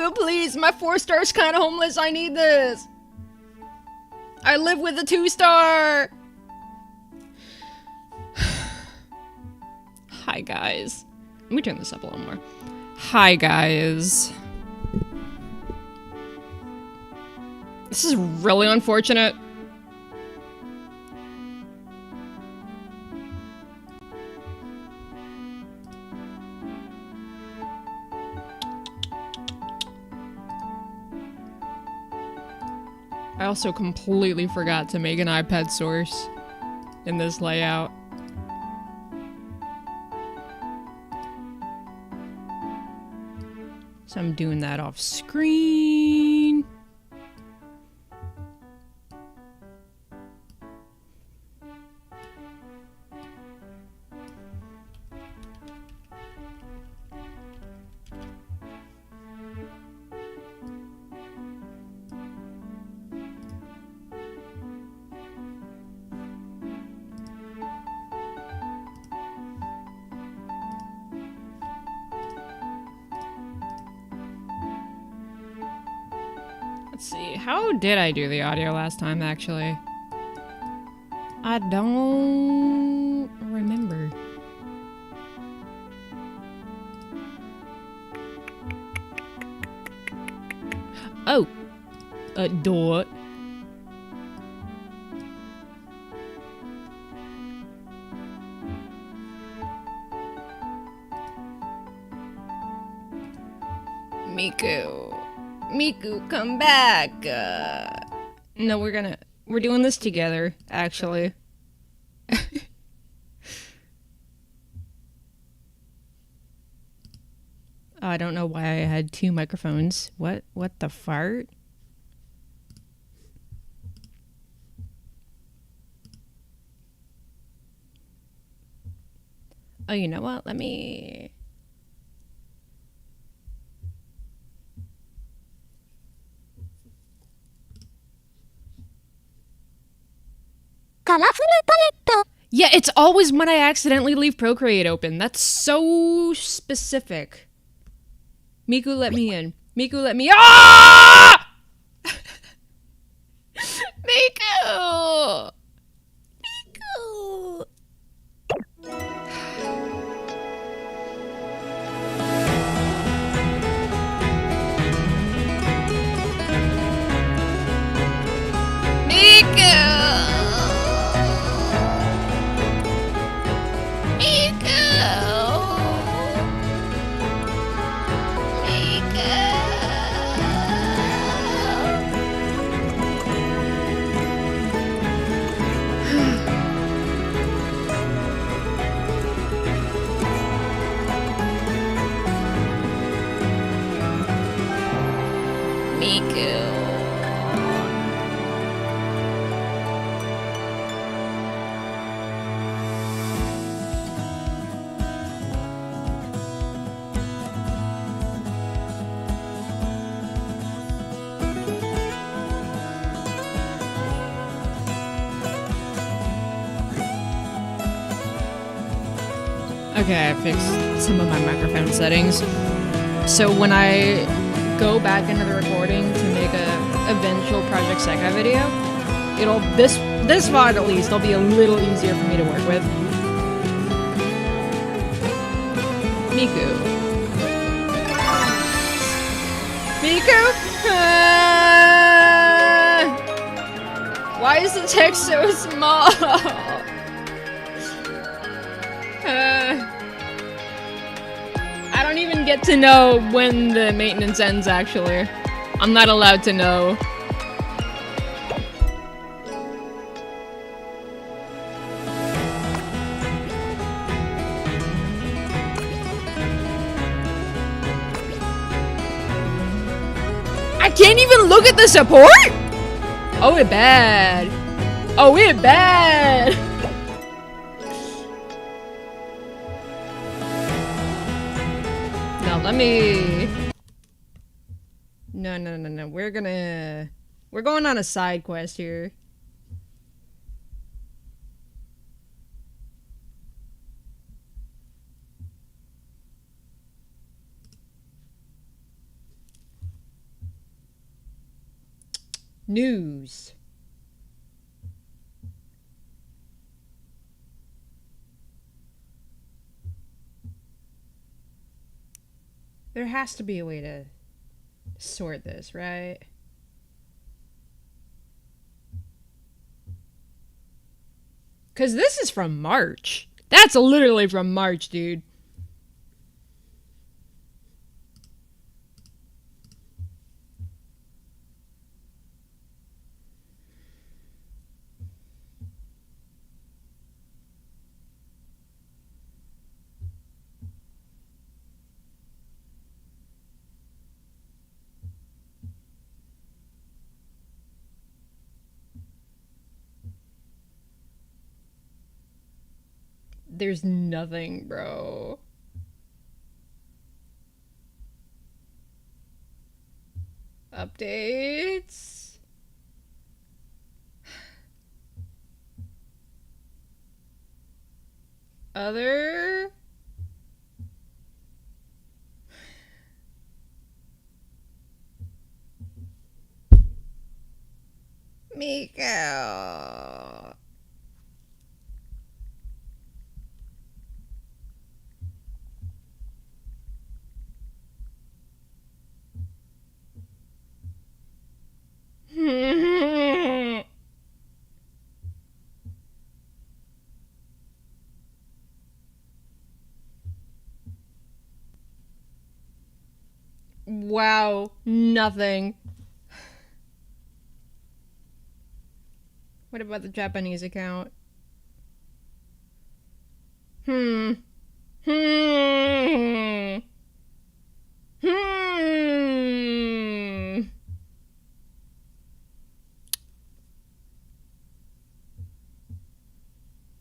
Miku, please! My 4-star's kinda homeless, I need this! I live with a 2-star! Hi, guys. Let me turn this up a little more. Hi, guys. This is really unfortunate. I also completely forgot to make an iPad source in this layout. So I'm doing that off screen. Let's see, how did I do the audio last time, actually? I don't remember. Oh! A door. Miku. Miku, come back! No, we're doing this together, actually. I don't know why I had 2 microphones. What the fart? Oh, you know what? Let me... Yeah, it's always when I accidentally leave Procreate open. That's so specific. Miku, let me in. Miku, let me... Ah! Miku! Miku! Okay, I fixed some of my microphone settings. So when I go back into the recording to make a eventual Project Sekai video, this VOD at least, will be a little easier for me to work with. Miku. Miku? Why is the text so small? I don't even get to know when the maintenance ends, actually. I'm not allowed to know. I can't even look at the support? Oh, it bad. Oh, it bad. Now let me... No. We're going on a side quest here. News. There has to be a way to sort this, right? Because this is from March. That's literally from March, dude. There's nothing, bro. Updates. Other. Miku. Wow, nothing. What about the Japanese account? Hmm.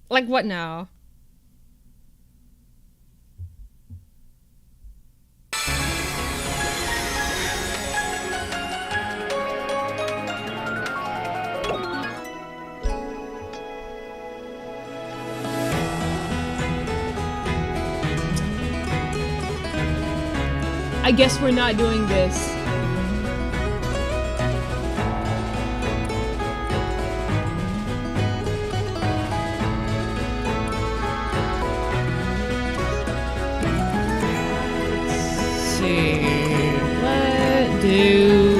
Like what now? I guess we're not doing this. Let's see. What do...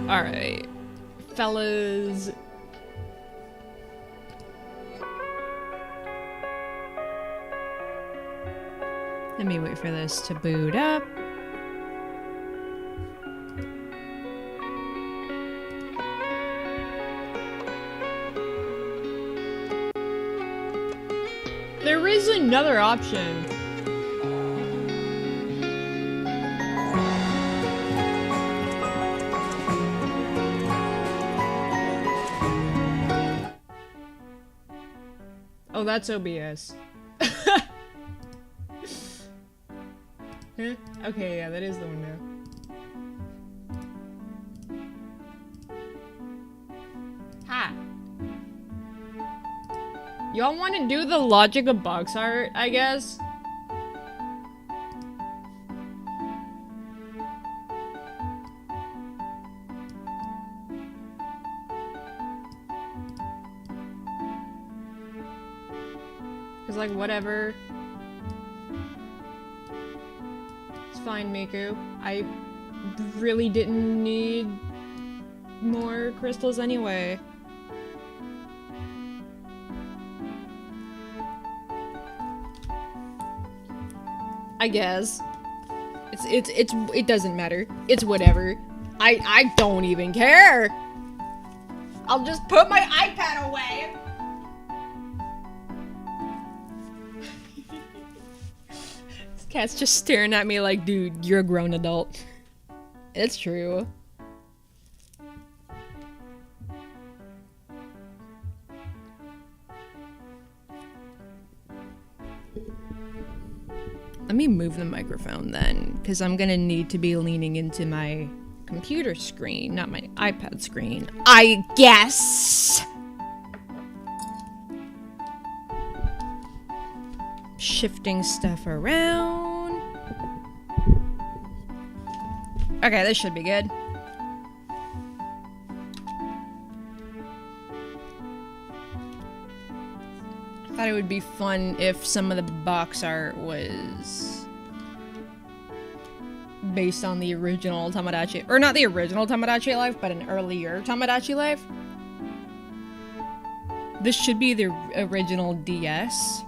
Alright, fellas. Let me wait for this to boot up. There is another option. Oh, that's OBS. Huh? Okay, yeah, that is the window. Ha! Y'all want to do the logic of box art, I guess? Cause like, whatever. It's fine, Miku. I really didn't need more crystals anyway. I guess. It doesn't matter. It's whatever. I don't even care. I'll just put my iPad away. This cat's just staring at me like, dude, you're a grown adult. It's true. Let me move the microphone then, because I'm gonna need to be leaning into my computer screen, not my iPad screen, I guess. Shifting stuff around. Okay, this should be good. I thought it would be fun if some of the box art was based on the original Tomodachi, or not the original Tomodachi Life, but an earlier Tomodachi Life. This should be the original DS.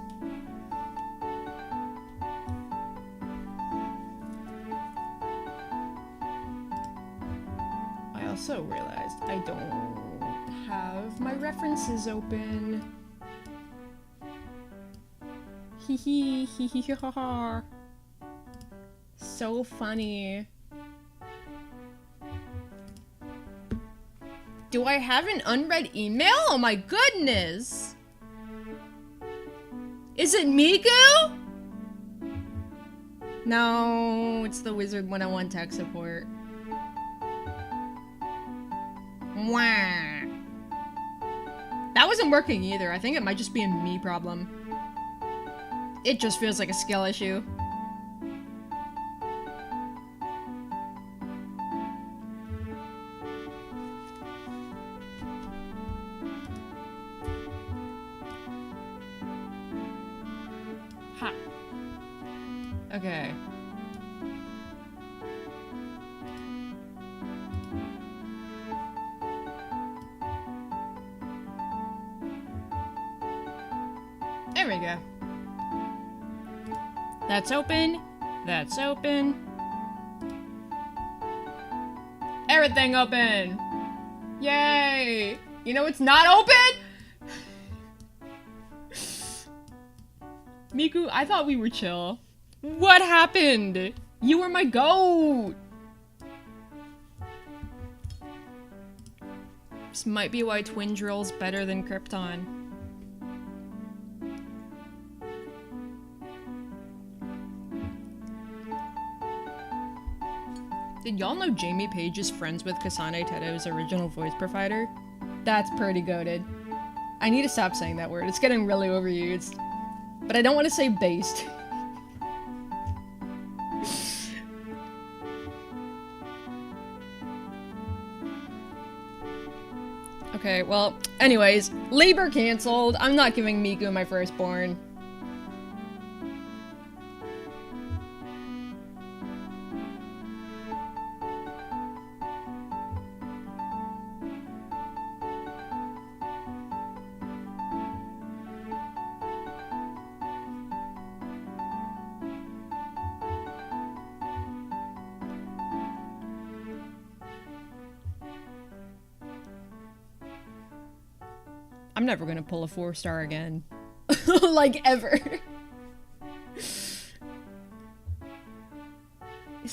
I also realized I don't have my references open. Hee hee hee hee ha ha. So funny. Do I have an unread email? Oh my goodness! Is it Miku? No, it's the Wizard 101 tech support. Wah. That wasn't working either. I think it might just be a me problem. It just feels like a skill issue. Ha. Okay. There we go. That's open. That's open. Everything open! Yay! You know it's not open? Miku, I thought we were chill. What happened? You were my goat! This might be why Twin Drill's better than Krypton. Did y'all know Jamie Page is friends with Kasane Tedo's original voice provider? That's pretty goated. I need to stop saying that word. It's getting really overused. But I don't want to say based. Okay, well, anyways, labor canceled. I'm not giving Miku my firstborn. I'm never gonna pull a 4-star again. Like, ever. It's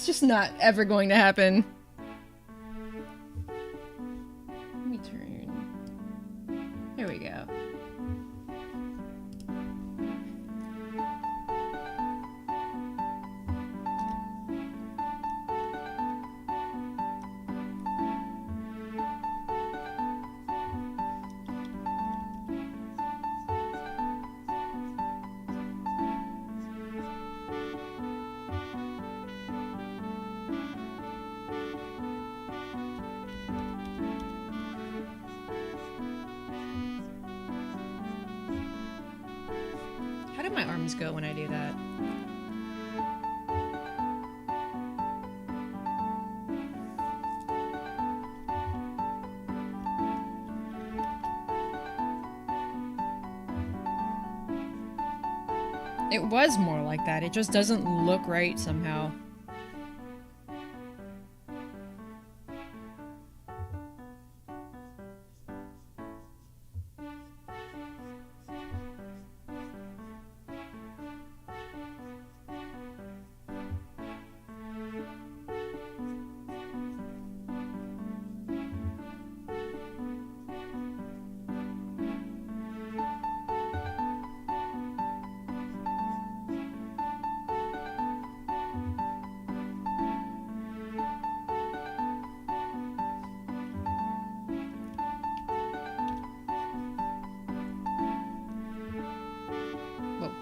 just not ever going to happen. Let me turn. Here we go. How do my arms go when I do that? It was more like that. It just doesn't look right somehow. Whoa.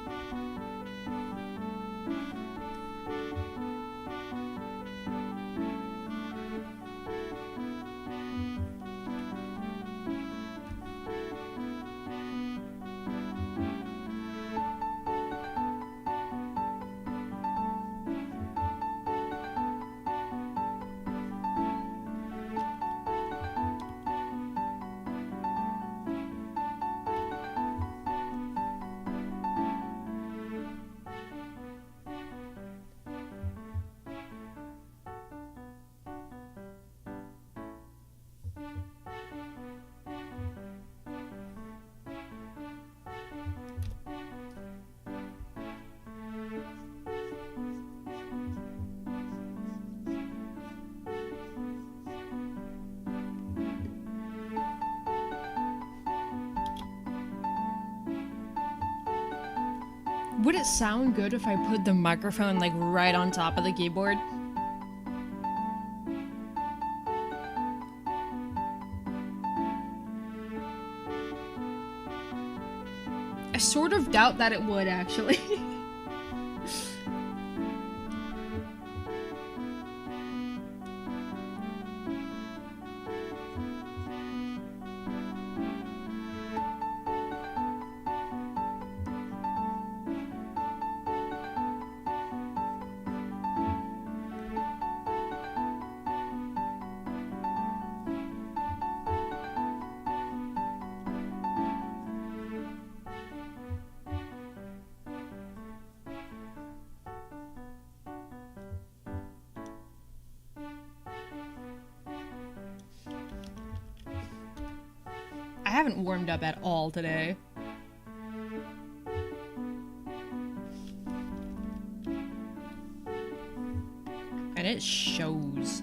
Would it sound good if I put the microphone like right on top of the keyboard? I sort of doubt that it would, actually. I haven't warmed up at all today. And it shows.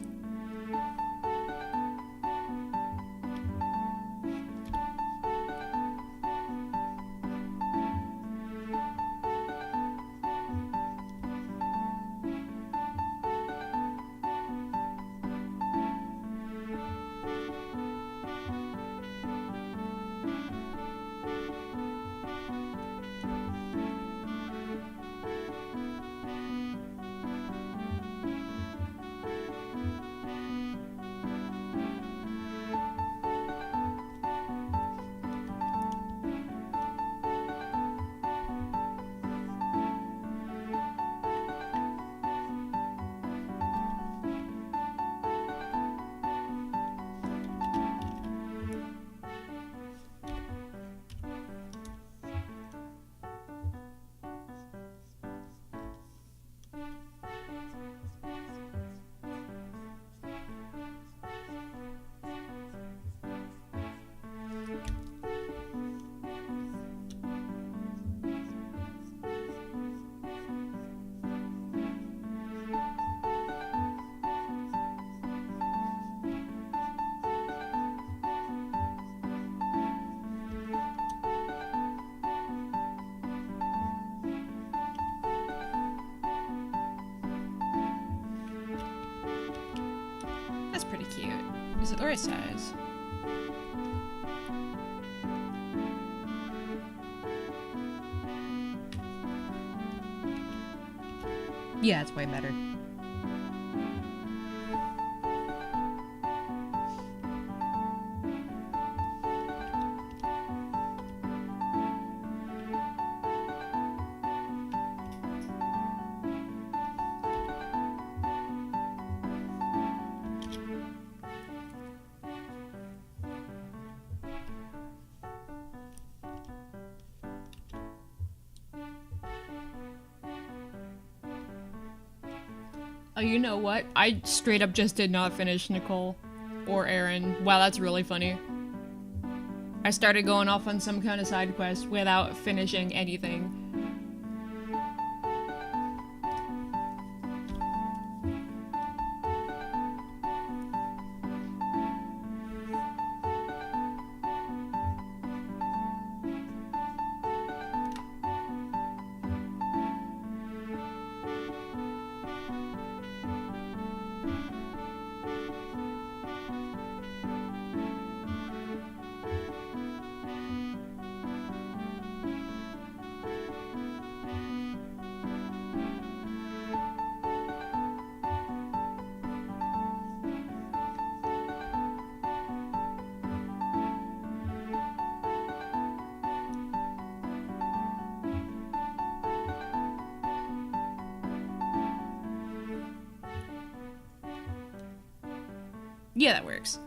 That's pretty cute. Is it the right size? Yeah, it's way better. you know what? I straight up just did not finish Nicole or Aaron. Wow, that's really funny. I started going off on some kind of side quest without finishing anything. Yeah, that works.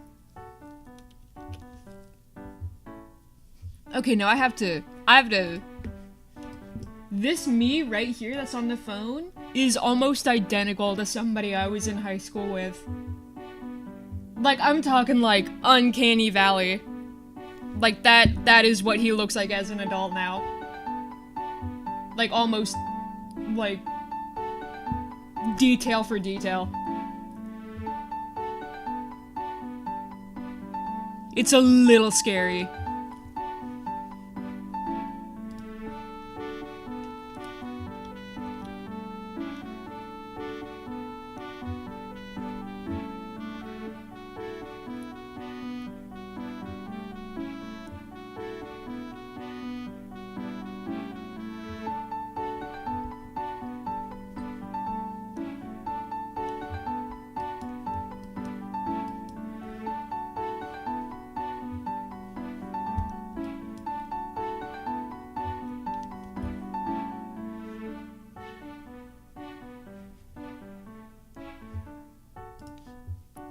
Okay, no, I have to... This me right here that's on the phone is almost identical to somebody I was in high school with. Like, I'm talking like uncanny valley. Like, that is what he looks like as an adult now. Like, almost, like, detail for detail. It's a little scary.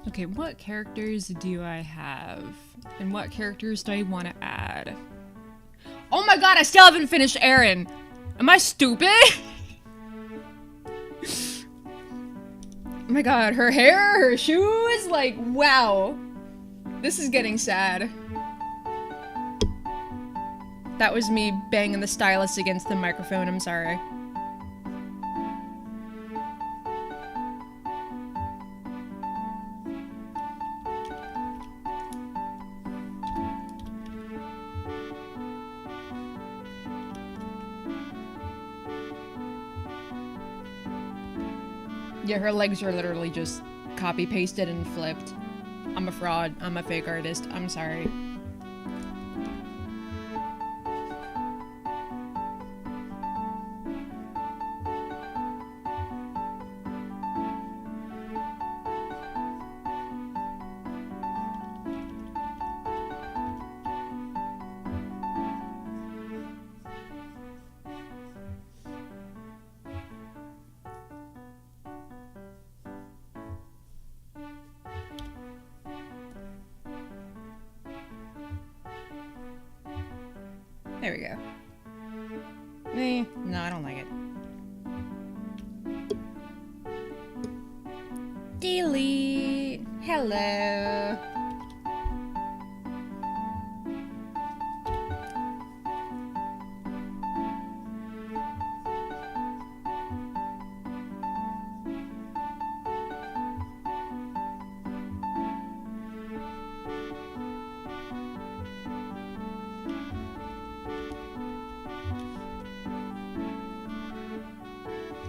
Okay, what characters do I have? And what characters do I want to add? Oh my god, I still haven't finished Aaron! Am I stupid? Oh my god, her hair, her shoes, like, wow. This is getting sad. That was me banging the stylus against the microphone, I'm sorry. Yeah, her legs are literally just copy-pasted and flipped. I'm a fraud. I'm a fake artist. I'm sorry. There we go. No, I don't like it. Delete. Hello.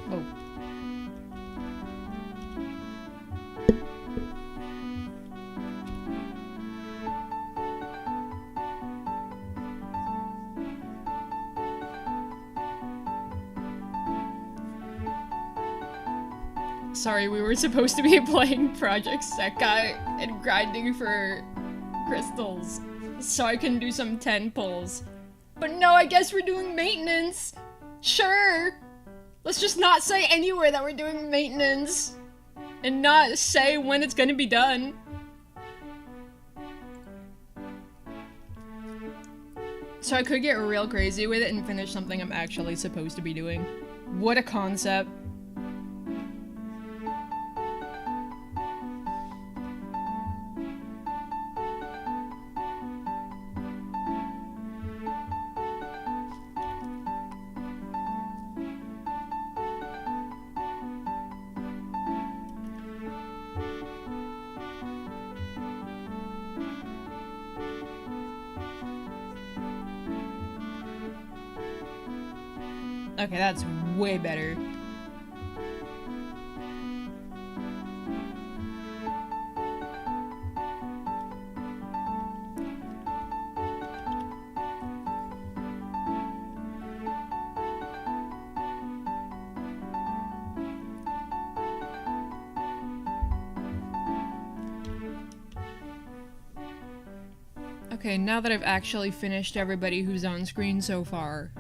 Oh. Sorry, we were supposed to be playing Project Sekai and grinding for crystals so I can do some 10 pulls. But no, I guess we're doing maintenance. Sure. Let's just not say anywhere that we're doing maintenance. And not say when it's gonna be done. So I could get real crazy with it and finish something I'm actually supposed to be doing. What a concept. Okay, that's way better. Okay, now that I've actually finished everybody who's on screen so far.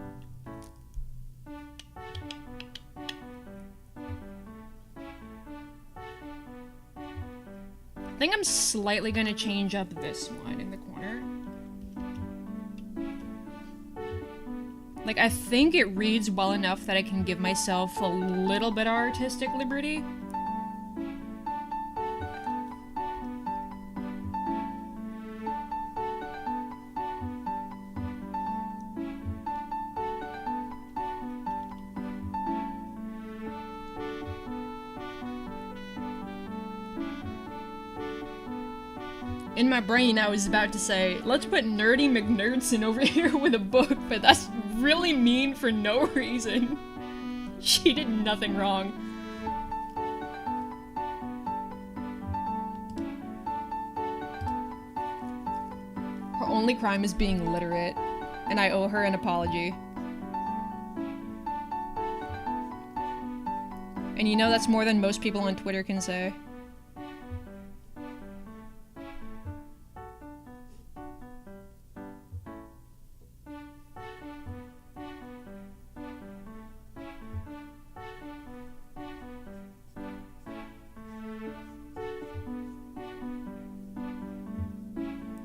I think I'm slightly gonna change up this one in the corner. Like, I think it reads well enough that I can give myself a little bit of artistic liberty. In my brain, I was about to say, let's put Nerdy McNerdson over here with a book, but that's really mean for no reason. She did nothing wrong. Her only crime is being literate, and I owe her an apology. And you know that's more than most people on Twitter can say.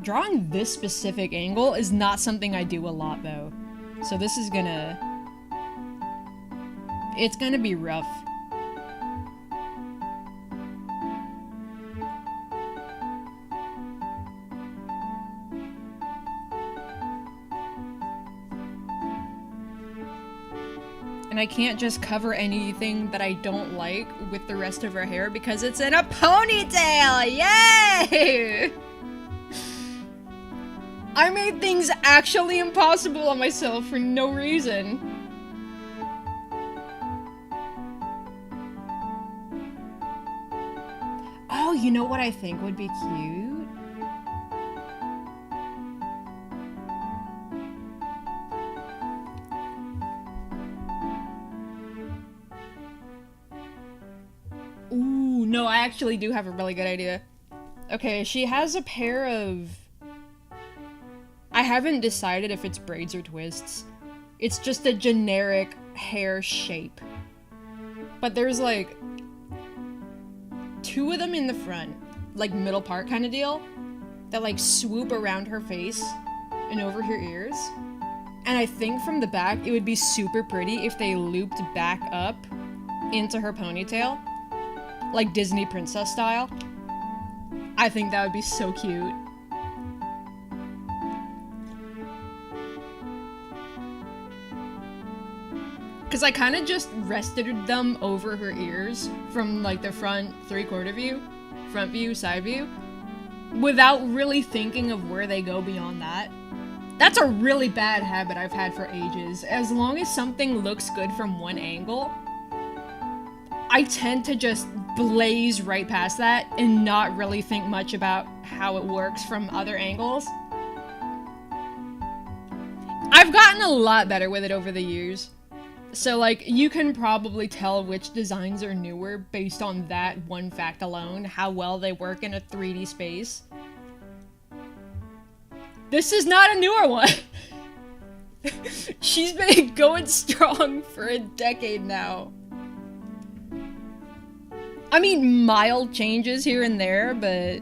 Drawing this specific angle is not something I do a lot, though. So this is gonna... It's gonna be rough. And I can't just cover anything that I don't like with the rest of her hair because it's in a ponytail! Yay! I made things actually impossible on myself for no reason. Oh, you know what I think would be cute? Ooh, no, I actually do have a really good idea. Okay, she has a pair of... I haven't decided if it's braids or twists. It's just a generic hair shape. But there's like... 2 of them in the front, like middle part kind of deal, that like swoop around her face and over her ears. And I think from the back it would be super pretty if they looped back up into her ponytail, like Disney princess style. I think that would be so cute. Because I kind of just rested them over her ears from like the front 3/4 view, front view, side view, without really thinking of where they go beyond that. That's a really bad habit I've had for ages. As long as something looks good from one angle, I tend to just blaze right past that and not really think much about how it works from other angles. I've gotten a lot better with it over the years. So, like, you can probably tell which designs are newer based on that one fact alone, how well they work in a 3D space. This is not a newer one! She's been going strong for a decade now. I mean, mild changes here and there, but...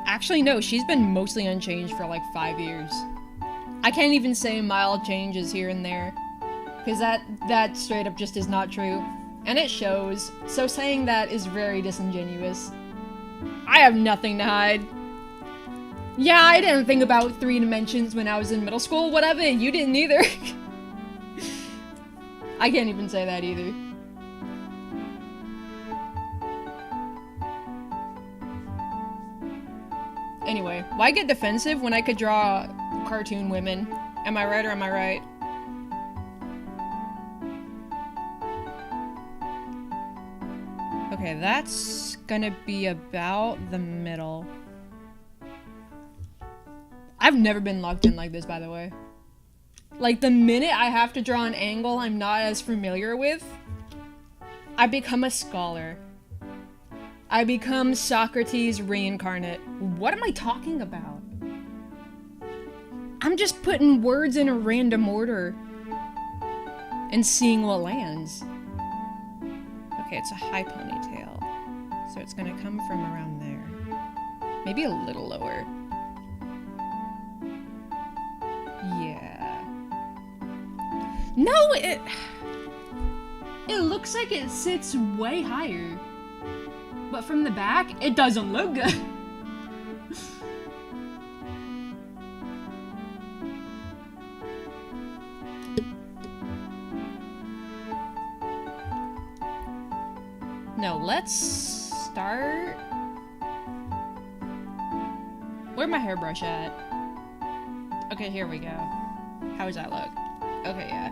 Actually, no, she's been mostly unchanged for like 5 years. I can't even say mild changes here and there, because that straight up just is not true. And it shows, so saying that is very disingenuous. I have nothing to hide. Yeah, I didn't think about 3 dimensions when I was in middle school, whatever, you didn't either. I can't even say that either. Anyway, why get defensive when I could draw cartoon women? Am I right or am I right? Okay, that's gonna be about the middle. I've never been locked in like this, by the way. Like, the minute I have to draw an angle I'm not as familiar with, I become a scholar. I become Socrates reincarnate. What am I talking about? I'm just putting words in a random order and seeing what lands. Okay, it's a high ponytail. So it's gonna come from around there. Maybe a little lower. Yeah. No, it looks like it sits way higher. But from the back, it doesn't look good. No, let's start... Where's my hairbrush at? Okay, here we go. How does that look? Okay, yeah.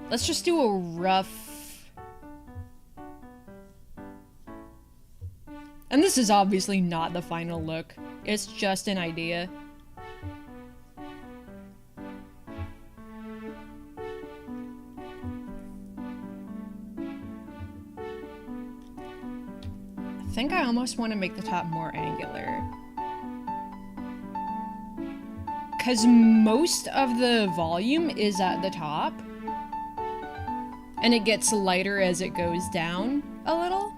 Let's just do a rough... And this is obviously not the final look. It's just an idea. I think I almost want to make the top more angular. Because most of the volume is at the top. And it gets lighter as it goes down a little.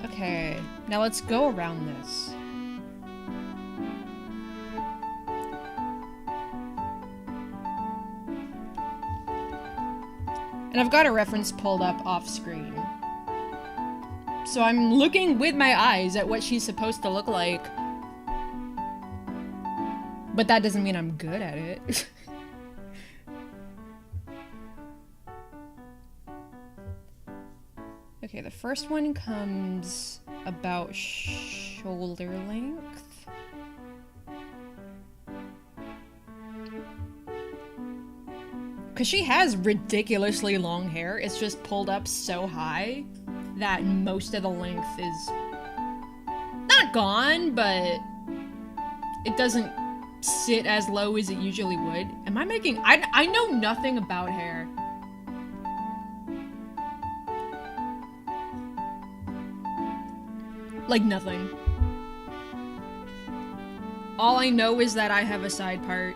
Okay, now let's go around this. And I've got a reference pulled up off screen. So I'm looking with my eyes at what she's supposed to look like. But that doesn't mean I'm good at it. Okay, the first one comes about shoulder length. Because she has ridiculously long hair, it's just pulled up so high that most of the length is not gone, but it doesn't sit as low as it usually would. Am I making... I know nothing about hair. Like, nothing. All I know is that I have a side part.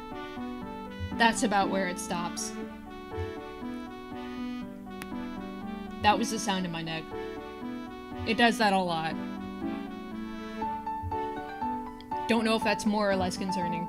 That's about where it stops. That was the sound in my neck. It does that a lot. Don't know if that's more or less concerning.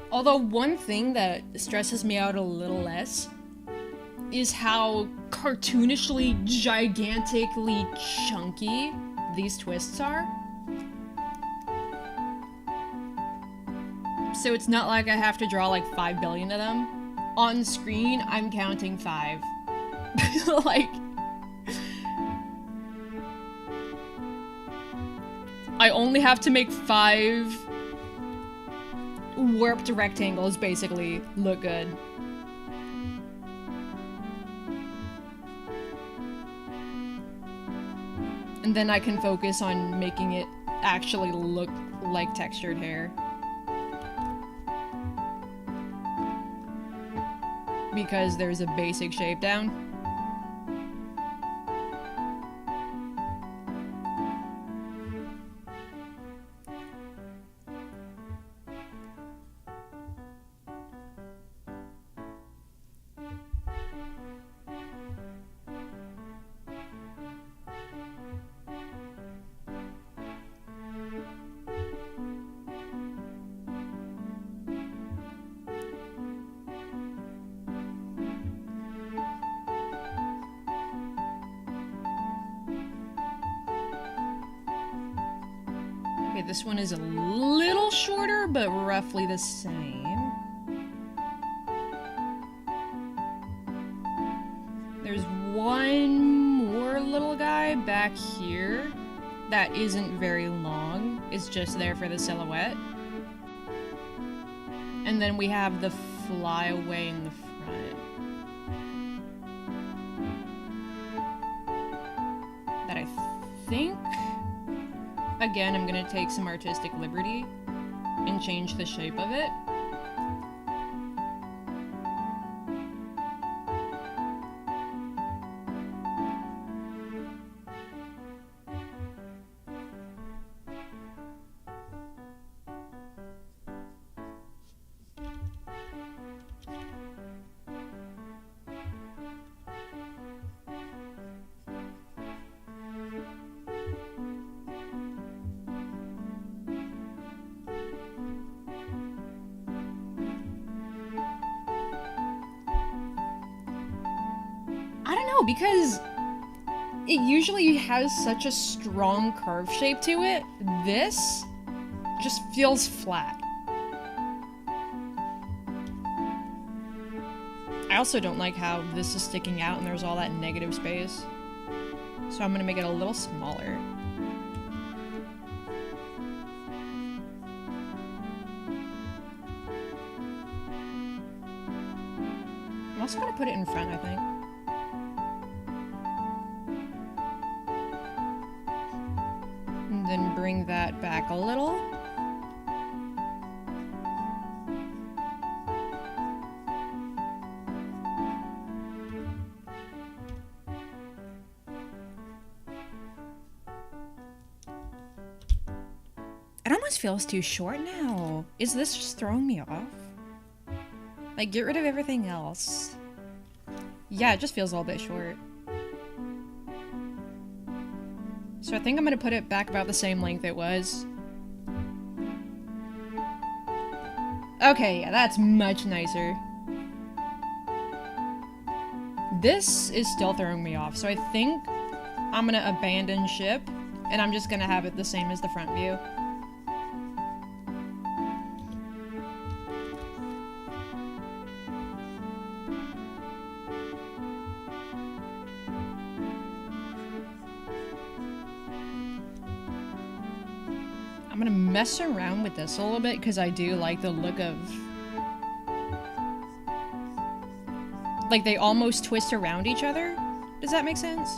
Although one thing that stresses me out a little less is how cartoonishly, gigantically chunky these twists are. So it's not like I have to draw like 5 billion of them. On screen, I'm counting 5. Like... I only have to make 5 warped rectangles, basically, look good. And then I can focus on making it actually look like textured hair. Because there's a basic shape down. Okay, this one is a little shorter, but roughly the same. There's one more little guy back here that isn't very long. It's just there for the silhouette. And then we have the flyaway in the front. That I think, again, I'm gonna take some artistic liberty and change the shape of it. Because it usually has such a strong curve shape to it, this just feels flat. I also don't like how this is sticking out and there's all that negative space. So I'm gonna make it a little smaller. I'm also gonna put it in front, I think. Then bring that back a little. It almost feels too short now. Is this just throwing me off? Like, get rid of everything else. Yeah, it just feels a little bit short. So I think I'm gonna put it back about the same length it was. Okay, yeah, that's much nicer. This is still throwing me off, so I think I'm gonna abandon ship, and I'm just gonna have it the same as the front view. I'm gonna mess around with this a little bit because I do like the look of... like, they almost twist around each other. Does that make sense?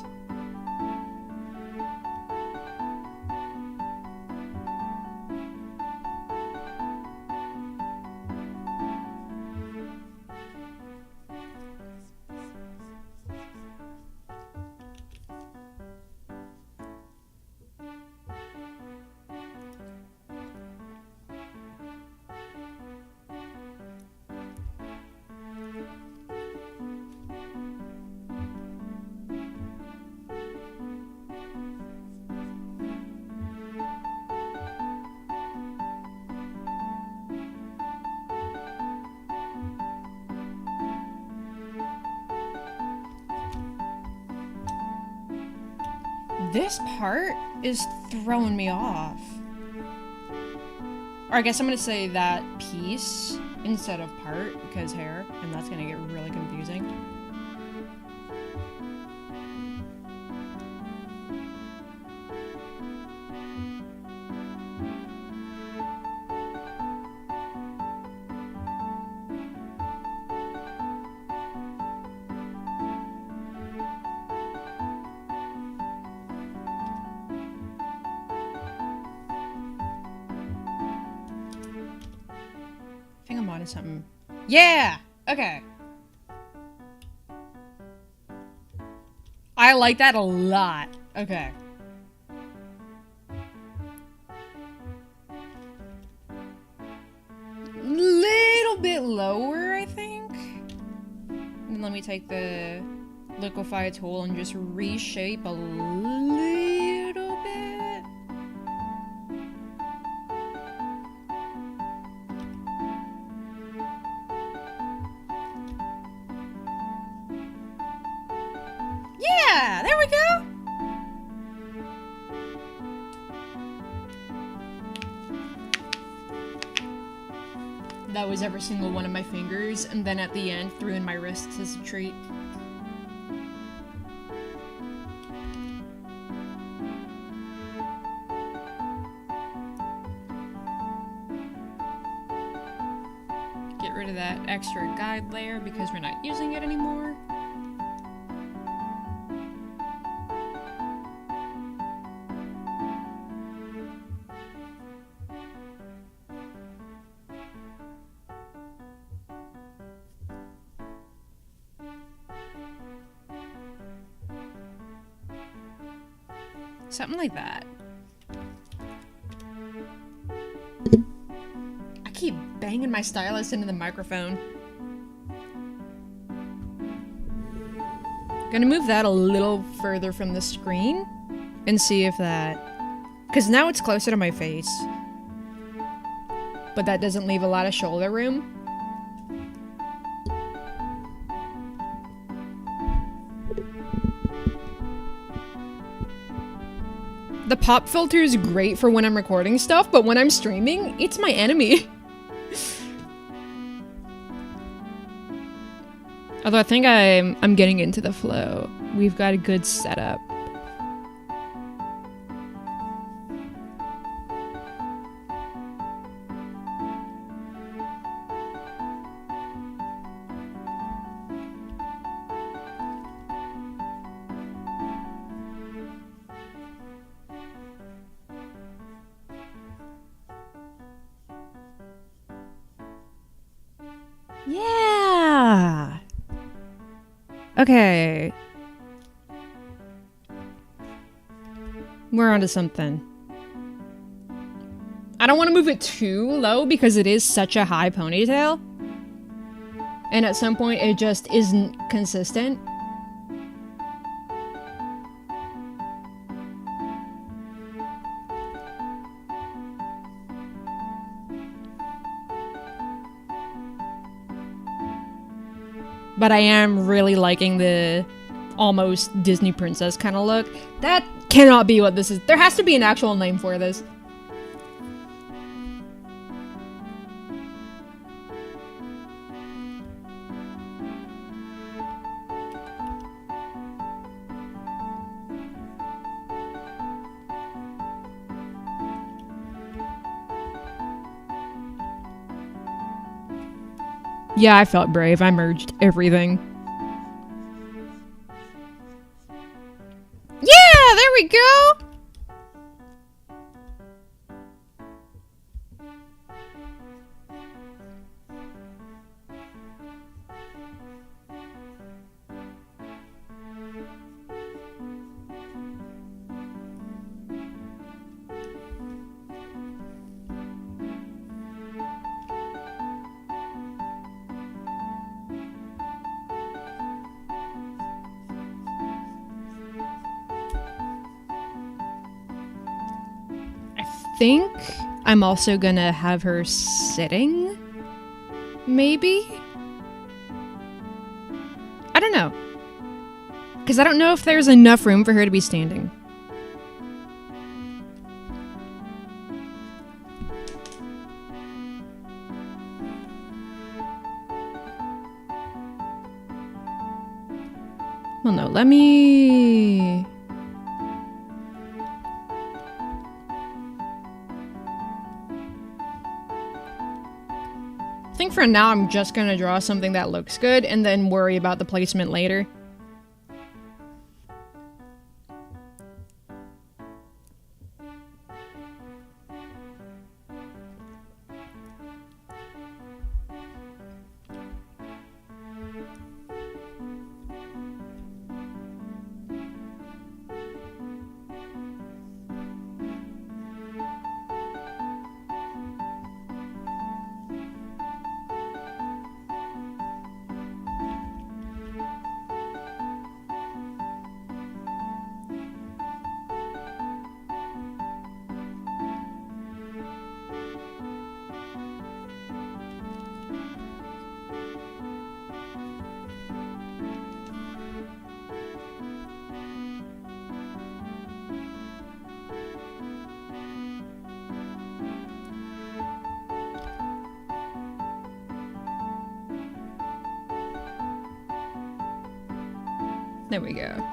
This part is throwing me off. Or I guess I'm gonna say that piece instead of part, because hair, and that's gonna get really confusing. I think I'm onto something. Yeah! Okay. I like that a lot. Okay. Little bit lower, I think. And let me take the liquefy tool and just reshape a little bit. Yeah, there we go. that was every single one of my fingers, and then at the end threw in my wrists as a treat. Get rid of that extra guide layer because we're not using it anymore. Something like that. I keep banging my stylus into the microphone. Gonna move that a little further from the screen and see if that... Because now it's closer to my face. But that doesn't leave a lot of shoulder room. The pop filter is great for when I'm recording stuff, but when I'm streaming, it's my enemy. Although I think I'm getting into the flow. We've got a good setup. Yeah. Okay. We're onto something. I don't want to move it too low because it is such a high ponytail. And at some point it just isn't consistent. But I am really liking the almost Disney princess kind of look. That cannot be what this is. There has to be an actual name for this. Yeah, I felt brave. I merged everything. Yeah, there we go! I think I'm also gonna have her sitting, maybe? I don't know. Because I don't know if there's enough room for her to be standing. Well, no, let me... I think for now I'm just gonna draw something that looks good and then worry about the placement later. There we go.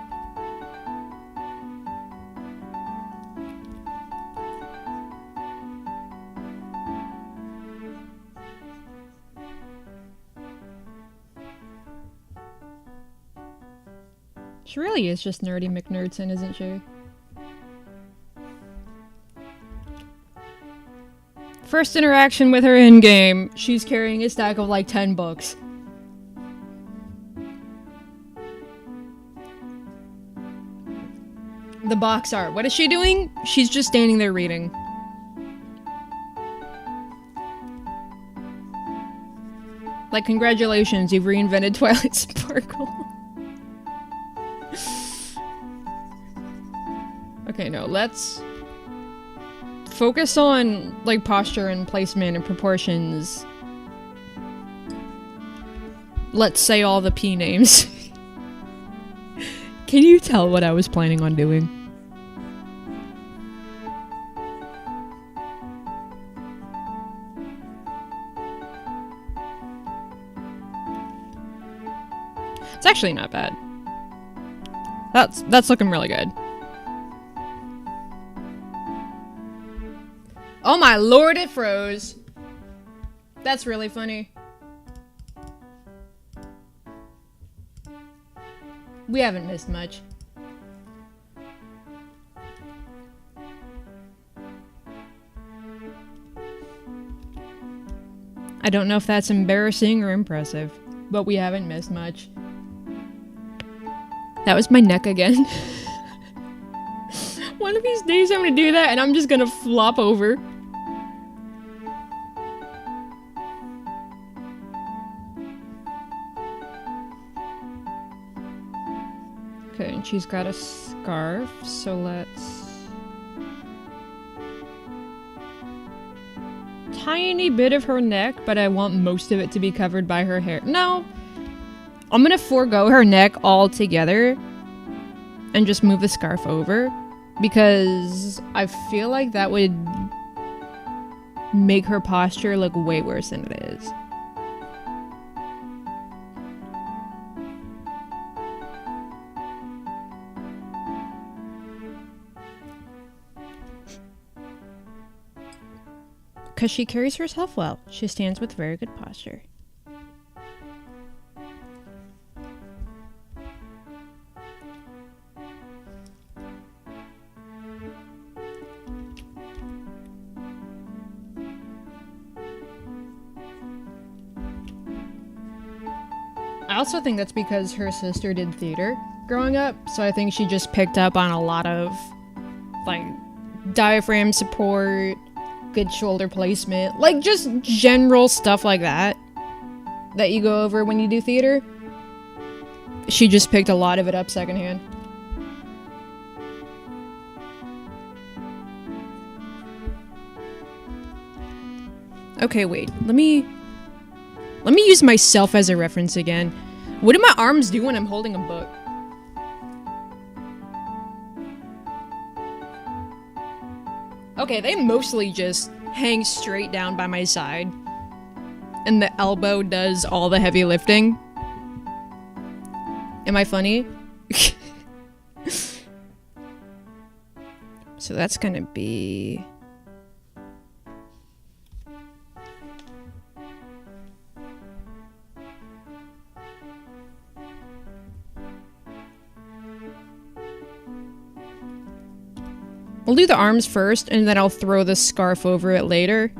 She really is just nerdy McNerdson, isn't she? First interaction with her in-game, she's carrying a stack of like 10 books. The box art. What is she doing? She's just standing there reading. Like, congratulations, you've reinvented Twilight Sparkle. Okay, no, let's focus on, like, posture and placement and proportions. Let's say all the P names. Can you tell what I was planning on doing? It's actually not bad. That's looking really good. Oh my lord, it froze. That's really funny. We haven't missed much. I don't know if that's embarrassing or impressive, but we haven't missed much. That was my neck again. One of these days I'm gonna do that and I'm just gonna flop over. Okay, and she's got a scarf, so let's... Tiny bit of her neck, but I want most of it to be covered by her hair. No! I'm gonna forego her neck altogether and just move the scarf over, because I feel like that would make her posture look way worse than it is. Because she carries herself well. She stands with very good posture. I also think that's because her sister did theater growing up, so I think she just picked up on a lot of, like, diaphragm support, good shoulder placement, like just general stuff like that that you go over when you do theater. She just picked a lot of it up secondhand. Okay, wait. Let me use myself as a reference again. What do my arms do when I'm holding a book? Okay, they mostly just hang straight down by my side. And the elbow does all the heavy lifting. Am I funny? So that's gonna be... We'll do the arms first, and then I'll throw the scarf over it later.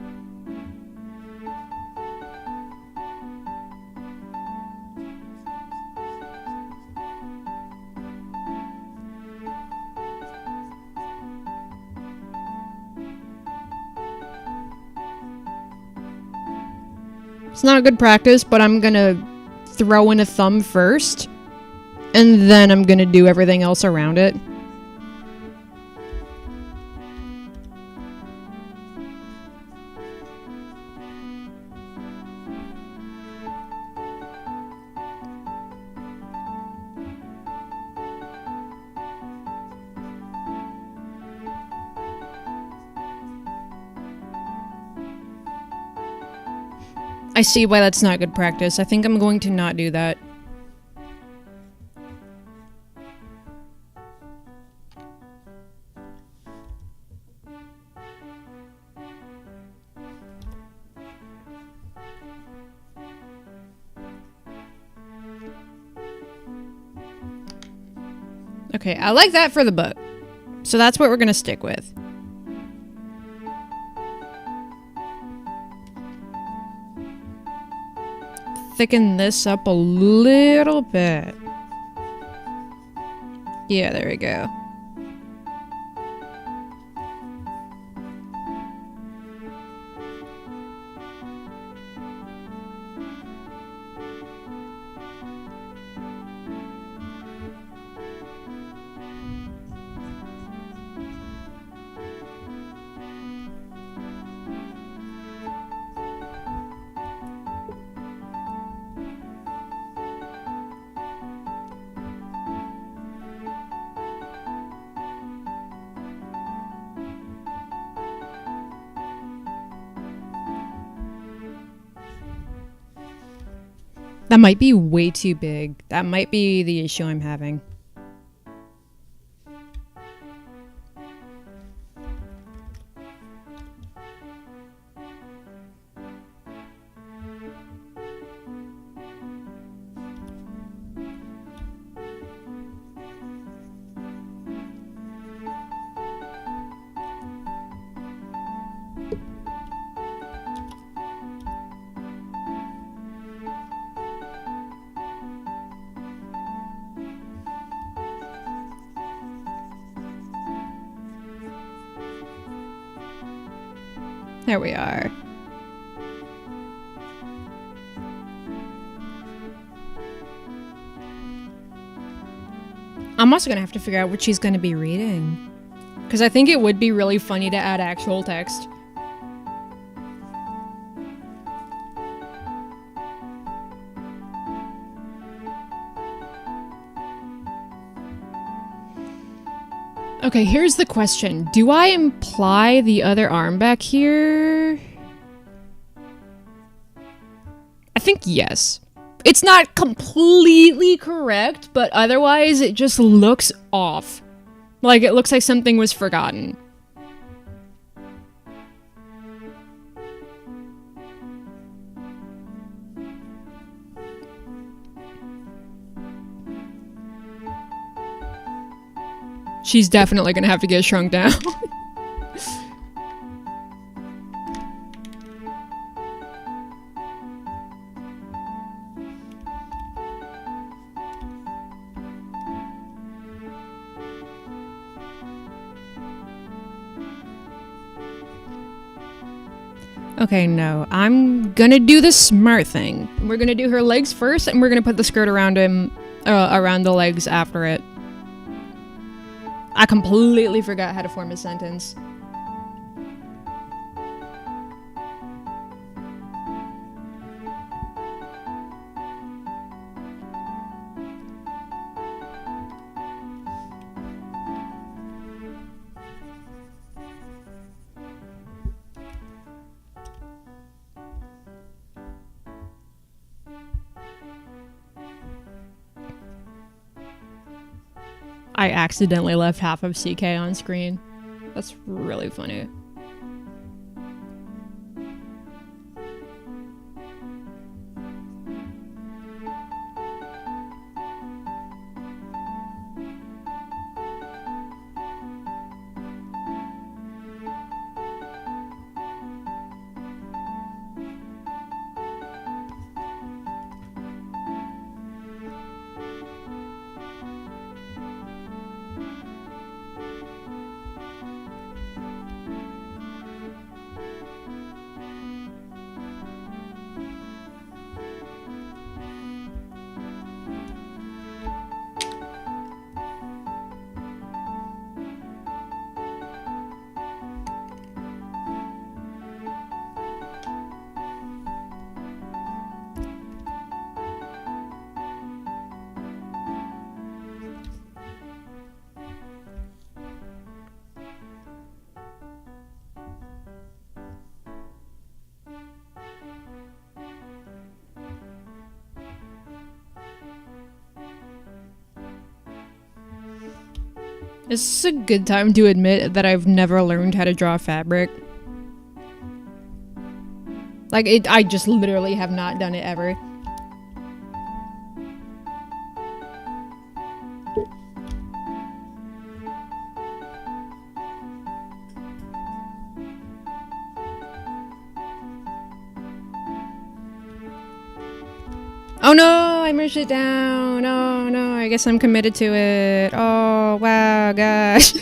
It's not a good practice, but I'm gonna throw in a thumb first, and then I'm gonna do everything else around it. I see why that's not good practice. I think I'm going to not do that. Okay, I like that for the book. So that's what we're gonna stick with. Thicken this up a little bit. Yeah, there we go. That might be way too big. That might be the issue I'm having. There we are. I'm also gonna have to figure out what she's gonna be reading. Because I think it would be really funny to add actual text. Okay, here's the question. Do I imply the other arm back here? I think yes. It's not completely correct, but otherwise it just looks off. Like it looks like something was forgotten. She's definitely gonna have to get shrunk down. Okay, no. I'm gonna do the smart thing. We're gonna do her legs first, and we're gonna put the skirt around him, around the legs after it. I completely forgot how to form a sentence. I accidentally left half of CK on screen. That's really funny. This is a good time to admit that I've never learned how to draw fabric. Like, I just literally have not done it ever. Oh no, I merged it down. Oh no, I guess I'm committed to it. Oh wow, gosh.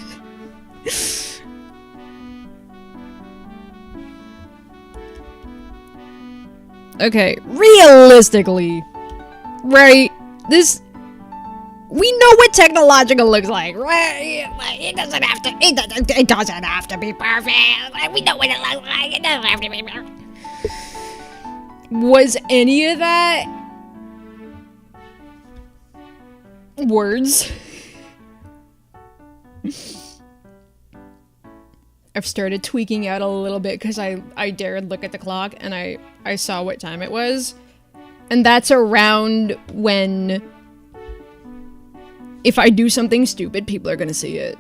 Okay, realistically, right? This, we know what Technilogica looks like, right? Like, it doesn't have to. It doesn't have to be perfect. Like, we know what it looks like. It doesn't have to be perfect. Was any of that words? I've started tweaking out a little bit because I dared look at the clock and I saw what time it was. And that's around when, if I do something stupid, people are gonna see it.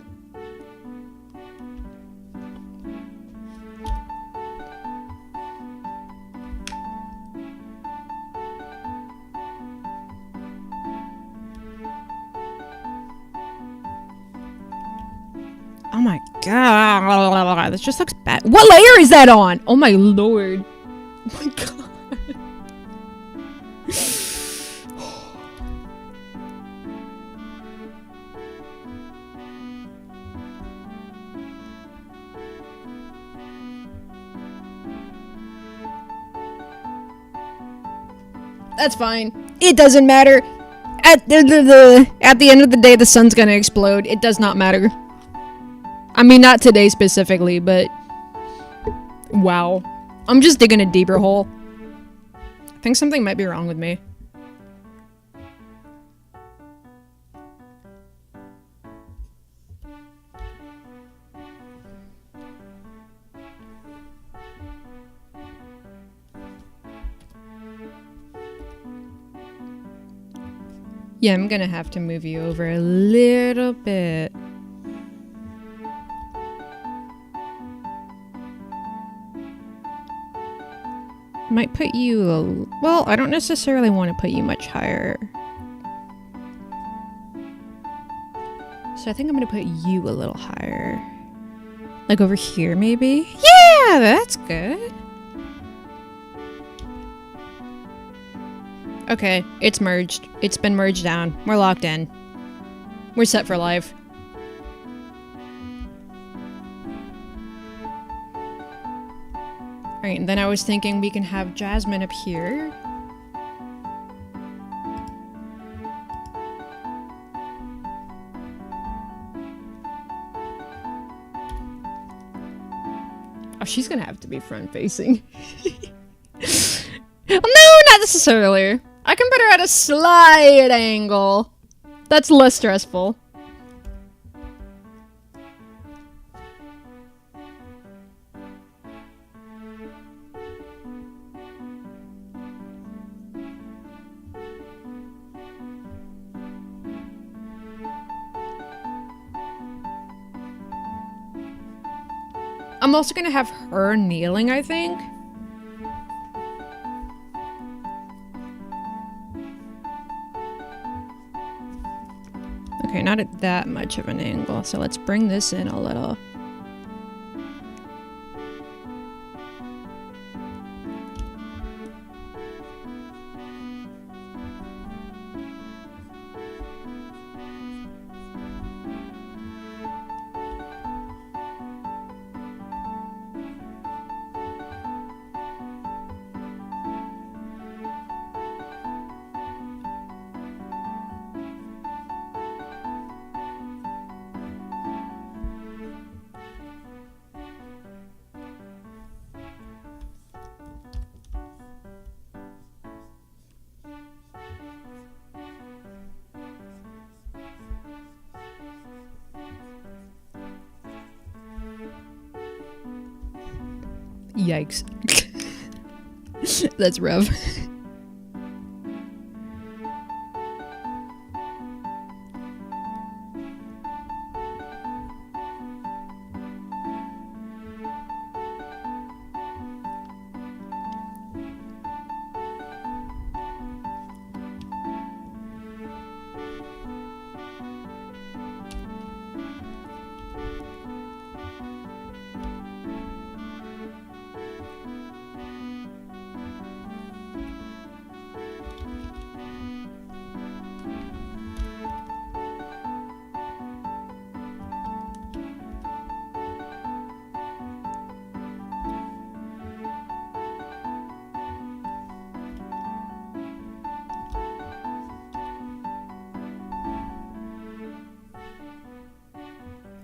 Oh my god, this just looks bad. What layer is that on? Oh my lord. Oh my god. That's fine. It doesn't matter. At the end of the day, the sun's gonna explode. It does not matter. I mean, not today specifically, but... Wow. I'm just digging a deeper hole. I think something might be wrong with me. Yeah, I'm gonna have to move you over a little bit. Might put you well, I don't necessarily want to put you much higher. So I think I'm gonna put you a little higher. Like over here, maybe? Yeah, that's good. Okay, it's merged. It's been merged down. We're locked in. We're set for life. Alright, and then I was thinking we can have Jasmine up here. Oh, she's gonna have to be front-facing. No, not necessarily. I can put her at a slight angle. That's less stressful. I'm also gonna have her kneeling, I think. Okay, not at that much of an angle, so let's bring this in a little. Yikes. That's rough.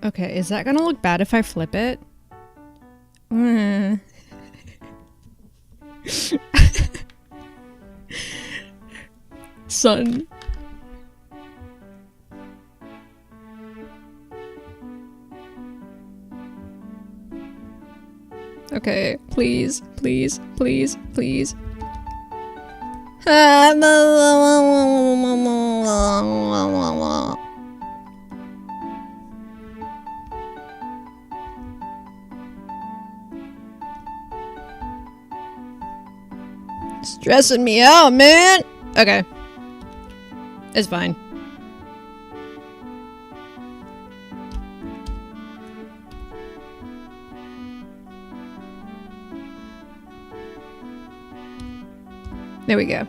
Okay, is that gonna look bad if I flip it? Son. Okay, please, please, please, please. Stressing me out, man. Okay. It's fine. There we go.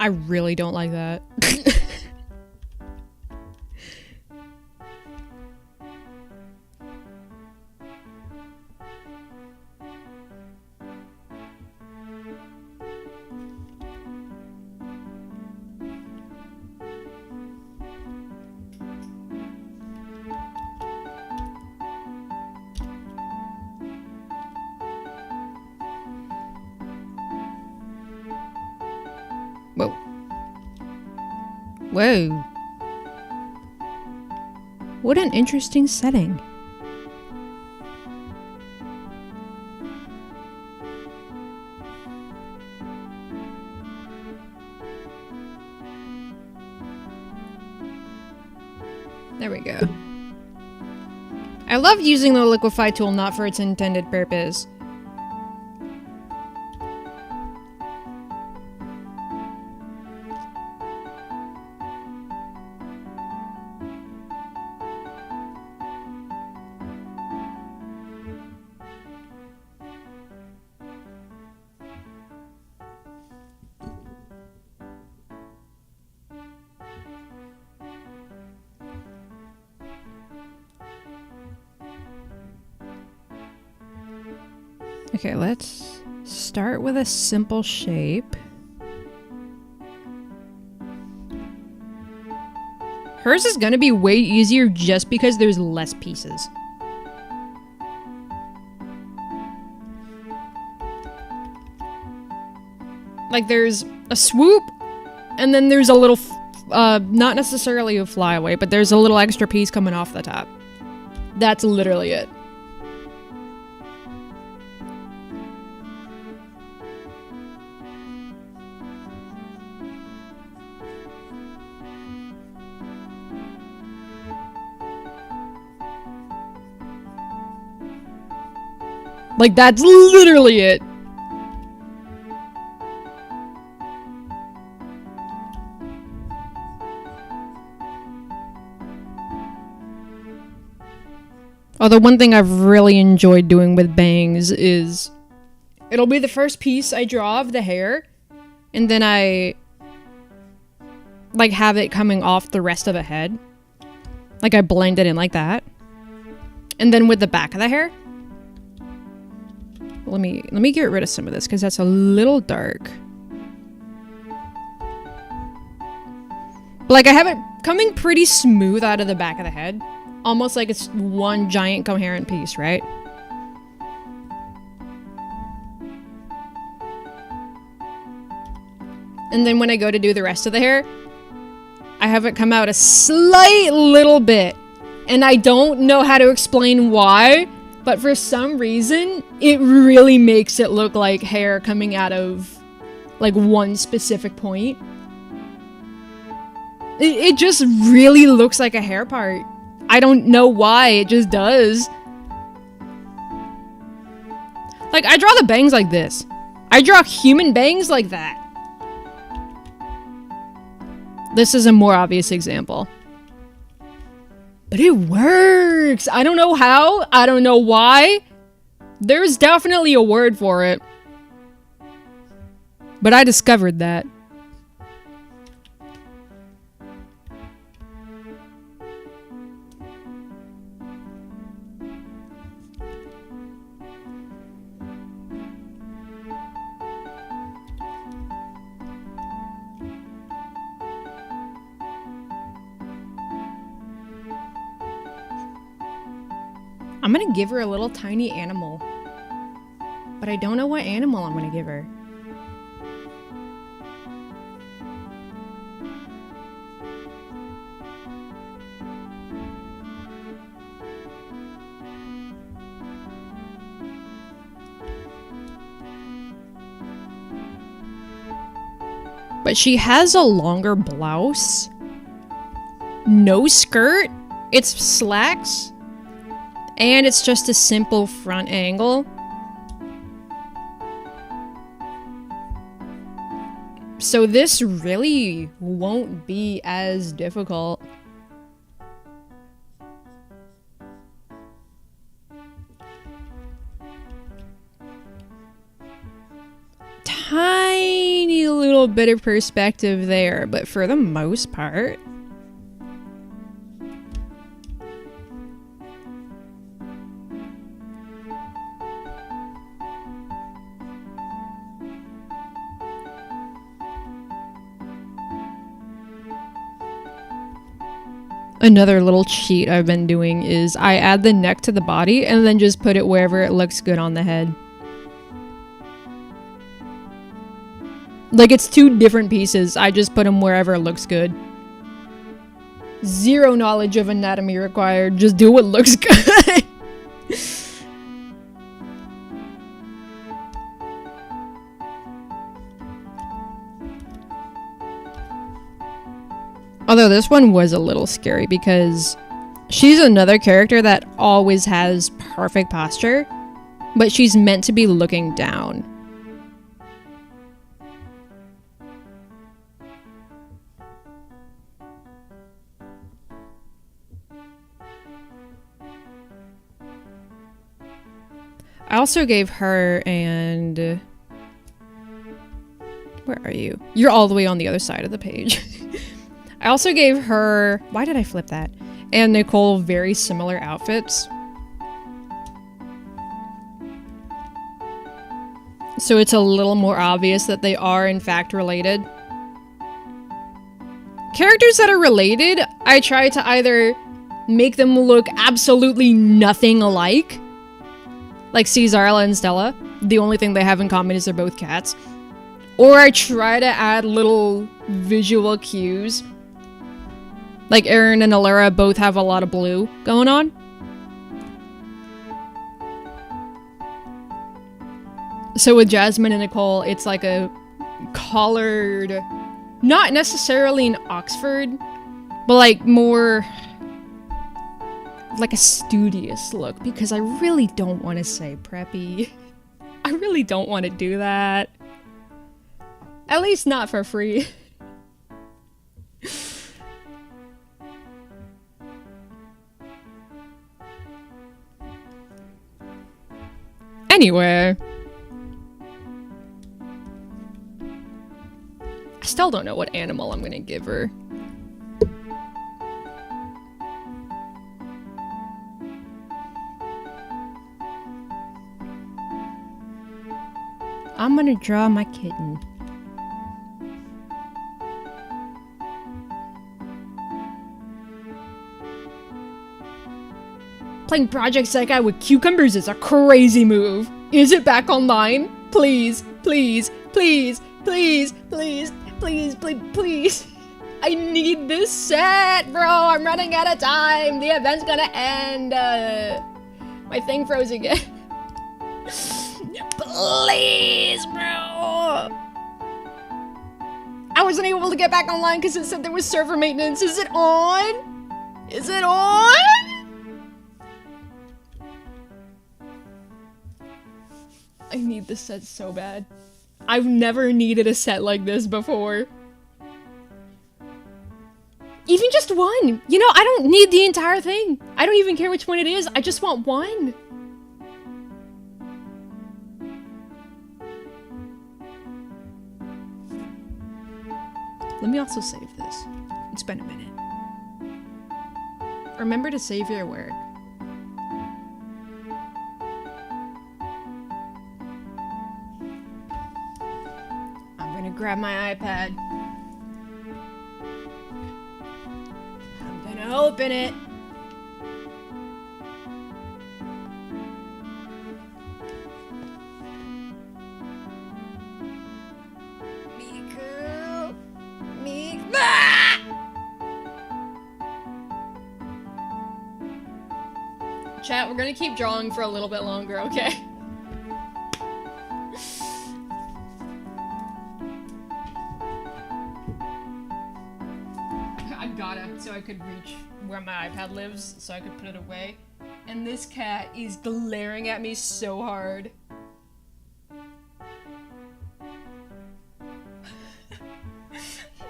I really don't like that. Whoa. Whoa. What an interesting setting. There we go. I love using the liquify tool not for its intended purpose. Okay, let's start with a simple shape. Hers is gonna be way easier just because there's less pieces. Like there's a swoop, and then there's a little, not necessarily a flyaway, but there's a little extra piece coming off the top. That's literally it. Like, that's literally it. Although one thing I've really enjoyed doing with bangs is it'll be the first piece I draw of the hair, and then I like have it coming off the rest of the head. Like I blend it in like that. And then with the back of the hair, let me get rid of some of this because that's a little dark. But like I have it coming pretty smooth out of the back of the head. Almost like it's one giant coherent piece, right? And then when I go to do the rest of the hair, I have it come out a slight little bit. And I don't know how to explain why, but for some reason, it really makes it look like hair coming out of like one specific point. It just really looks like a hair part. I don't know why, it just does. Like, I draw the bangs like this. I draw human bangs like that. This is a more obvious example. But it works! I don't know how, I don't know why. There's definitely a word for it. But I discovered that. I'm gonna give her a little tiny animal. But I don't know what animal I'm gonna give her. But she has a longer blouse. No skirt. It's slacks. And it's just a simple front angle. So this really won't be as difficult. Tiny little bit of perspective there, but for the most part, another little cheat I've been doing is I add the neck to the body and then just put it wherever it looks good on the head. Like, it's two different pieces. I just put them wherever it looks good. Zero knowledge of anatomy required. Just do what looks good. Although this one was a little scary because she's another character that always has perfect posture, but she's meant to be looking down. I also gave her and... Where are you? You're all the way on the other side of the page. I also gave her... Why did I flip that? And Nicole very similar outfits. So it's a little more obvious that they are in fact related. Characters that are related, I try to either make them look absolutely nothing alike. Like Caesarla and Stella. The only thing they have in common is they're both cats. Or I try to add little visual cues. Like Aaron and Alara both have a lot of blue going on. So with Jasmine and Nicole, it's like a collared... Not necessarily an Oxford, but like more... like a studious look, because I really don't want to say preppy. I really don't want to do that. At least not for free. Anyway. I still don't know what animal I'm gonna give her. I'm gonna draw my kitten. Playing Project Sekai with cucumbers is a crazy move. Is it back online? Please, please, please, please, please, please, please, please. I need this set, bro. I'm running out of time. The event's gonna end. My thing froze again. Please, bro. I wasn't able to get back online because it said there was server maintenance. Is it on? Is it on? I need this set so bad. I've never needed a set like this before. Even just one. You know, I don't need the entire thing. I don't even care which one it is. I just want one. Let me also save this. It's been a minute. Remember to save your work. I'm gonna grab my iPad. I'm gonna open it. Chat, we're gonna keep drawing for a little bit longer, okay? I got it so I could reach where my iPad lives, so I could put it away. And this cat is glaring at me so hard.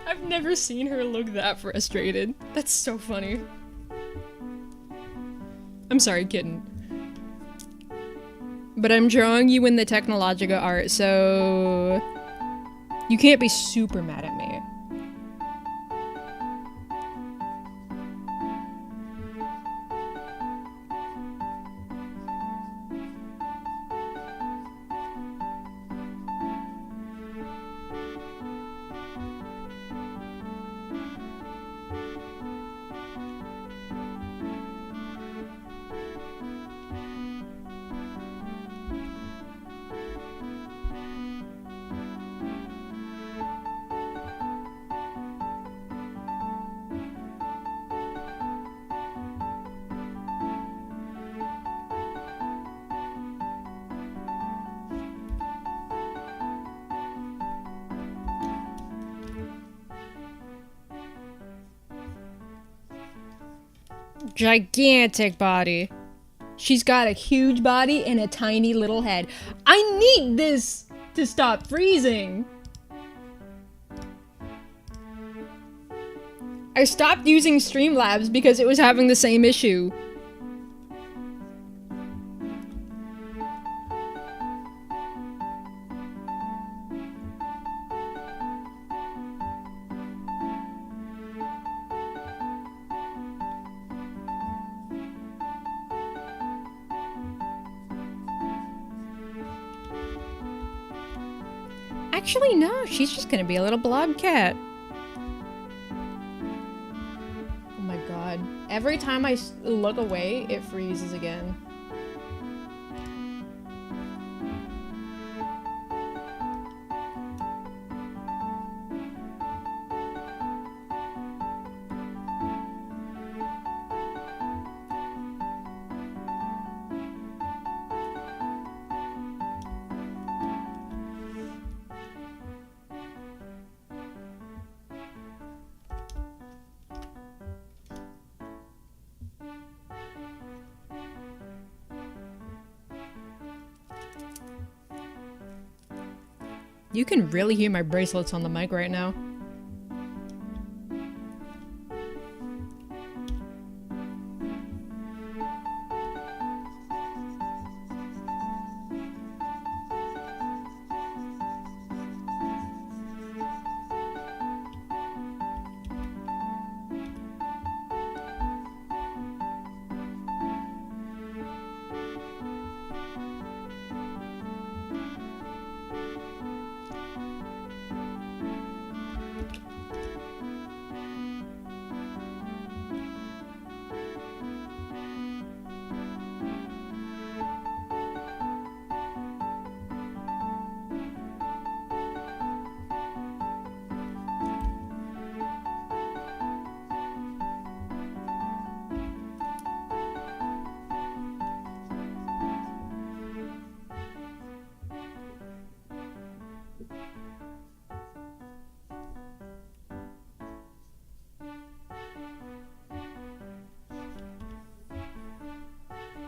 I've never seen her look that frustrated. That's so funny. I'm sorry, kitten. But I'm drawing you in the Technilogica art, so you can't be super mad at me. Gigantic body. She's got a huge body and a tiny little head. I need this to stop freezing. I stopped using Streamlabs because it was having the same issue. Actually, no, she's just gonna be a little blob cat. Oh my god. Every time I look away, it freezes again. You can really hear my bracelets on the mic right now.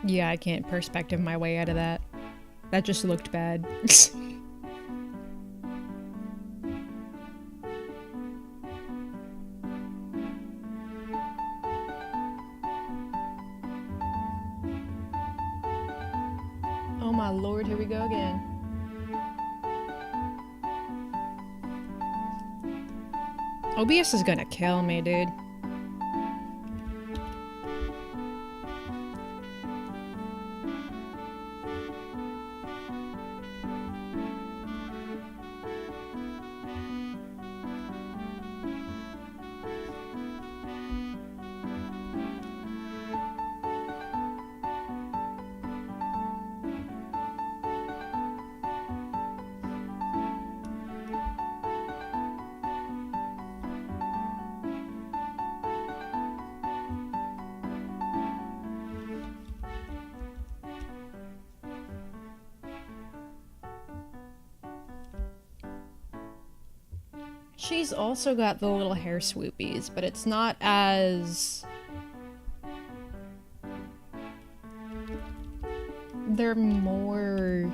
Yeah, I can't perspective my way out of that. That just looked bad. Oh my lord, here we go again. OBS is gonna kill me, dude. She's also got the little hair swoopies, but it's not as... They're more...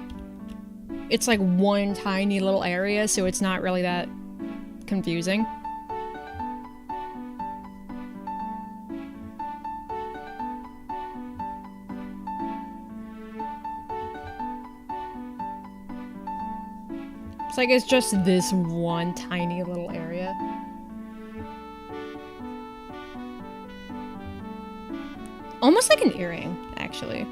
It's like one tiny little area, so it's not really that confusing. It's like it's just this one tiny little area. Almost like an earring, actually.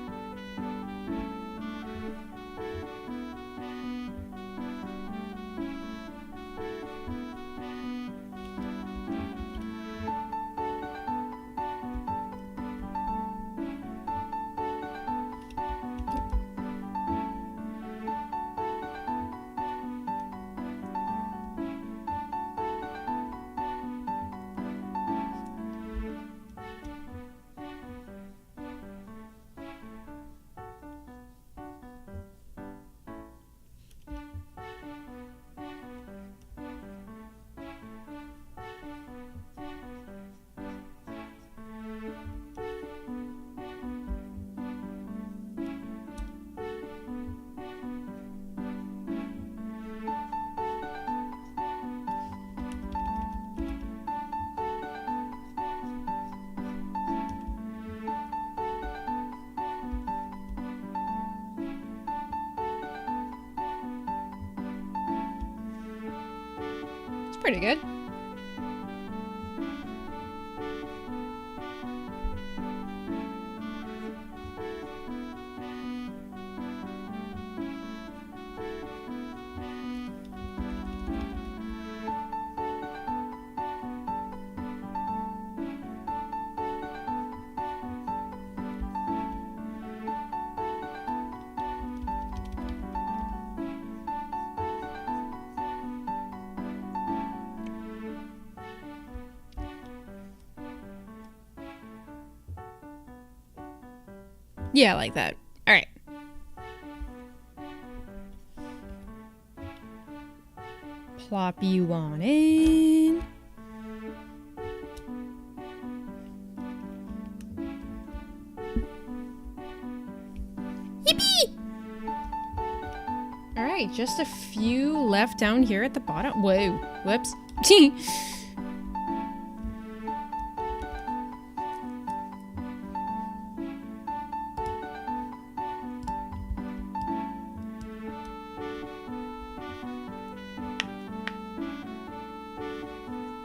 Pretty good. Yeah, like that. Alright. Plop you on in. Yippee! Alright, just a few left down here at the bottom. Whoa. Whoops.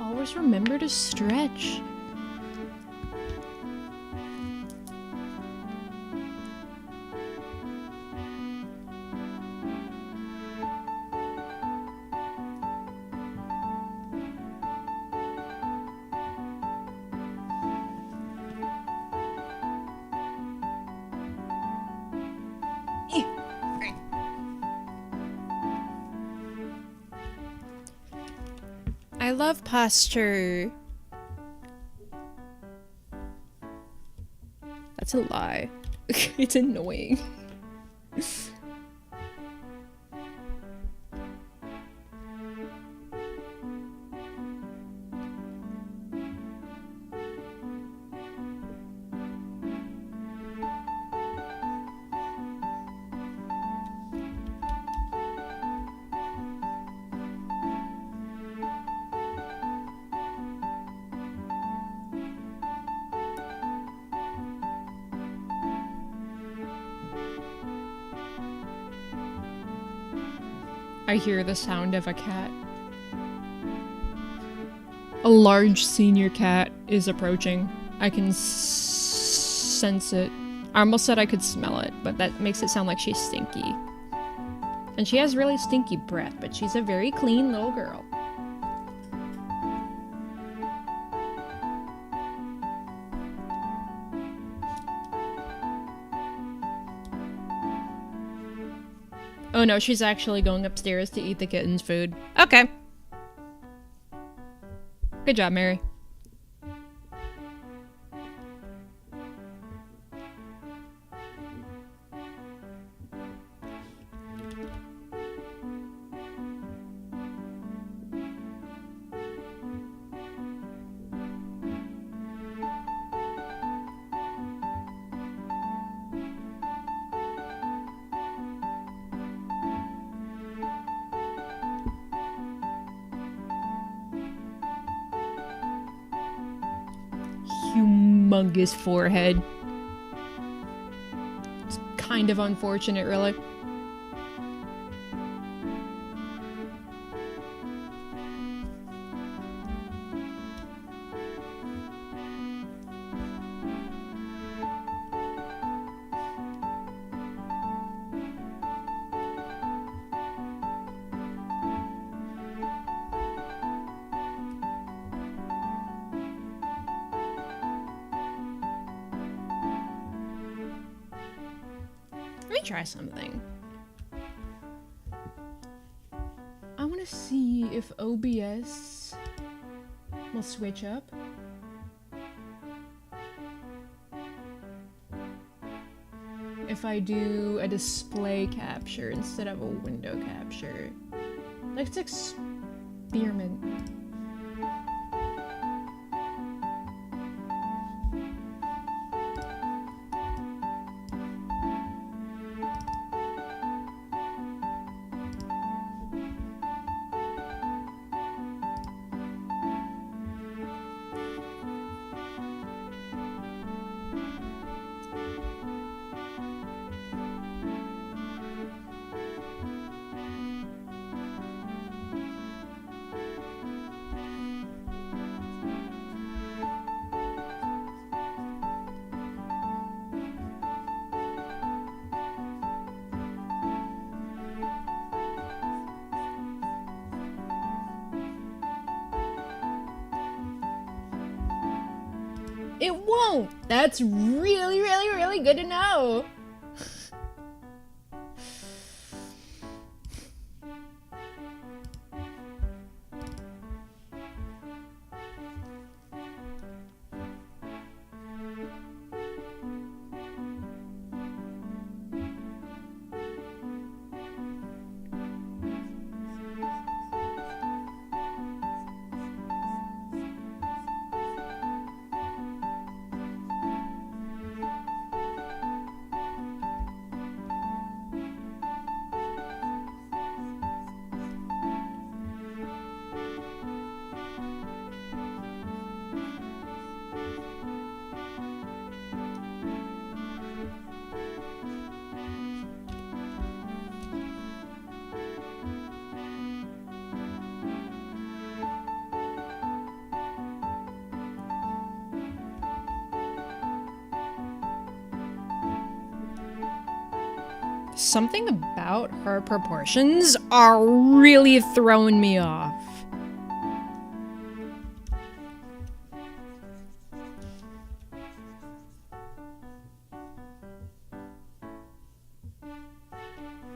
Always remember to stretch. I love posture. That's a lie. It's annoying. I hear the sound of a cat. A large senior cat is approaching. I can sense it. I almost said I could smell it, but that makes it sound like she's stinky. And she has really stinky breath, but she's a very clean little girl. Oh no, she's actually going upstairs to eat the kitten's food. Okay. Good job, Mary. humongous forehead. It's kind of unfortunate, really. Let me try something. I want to see if OBS will switch up. If I do a display capture instead of a window capture. Let's experiment. It won't! That's really, really, really good to know! Something about her proportions are really throwing me off.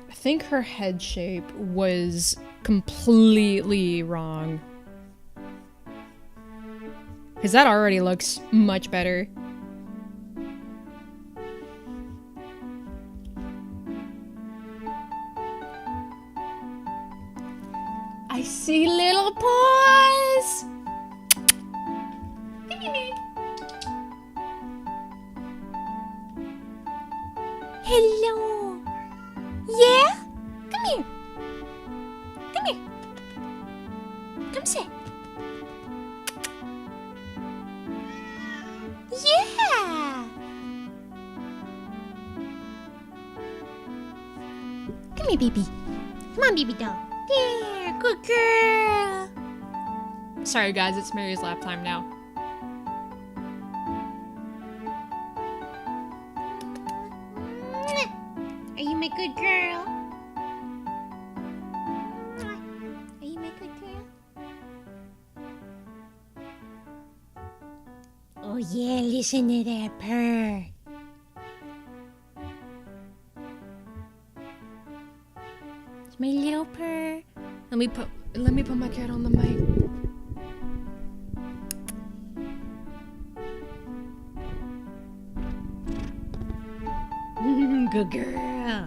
I think her head shape was completely wrong. Because that already looks much better. I see little paws! Hello! Yeah? Come here! Come here! Come sit! Yeah! Come here, baby. Come on, baby doll. There, good girl. Sorry, guys, it's Mary's lap time now. Are you my good girl? Are you my good girl? Oh yeah, listen to that purr. It's my little purr. Let me put my cat on the mic. Good girl.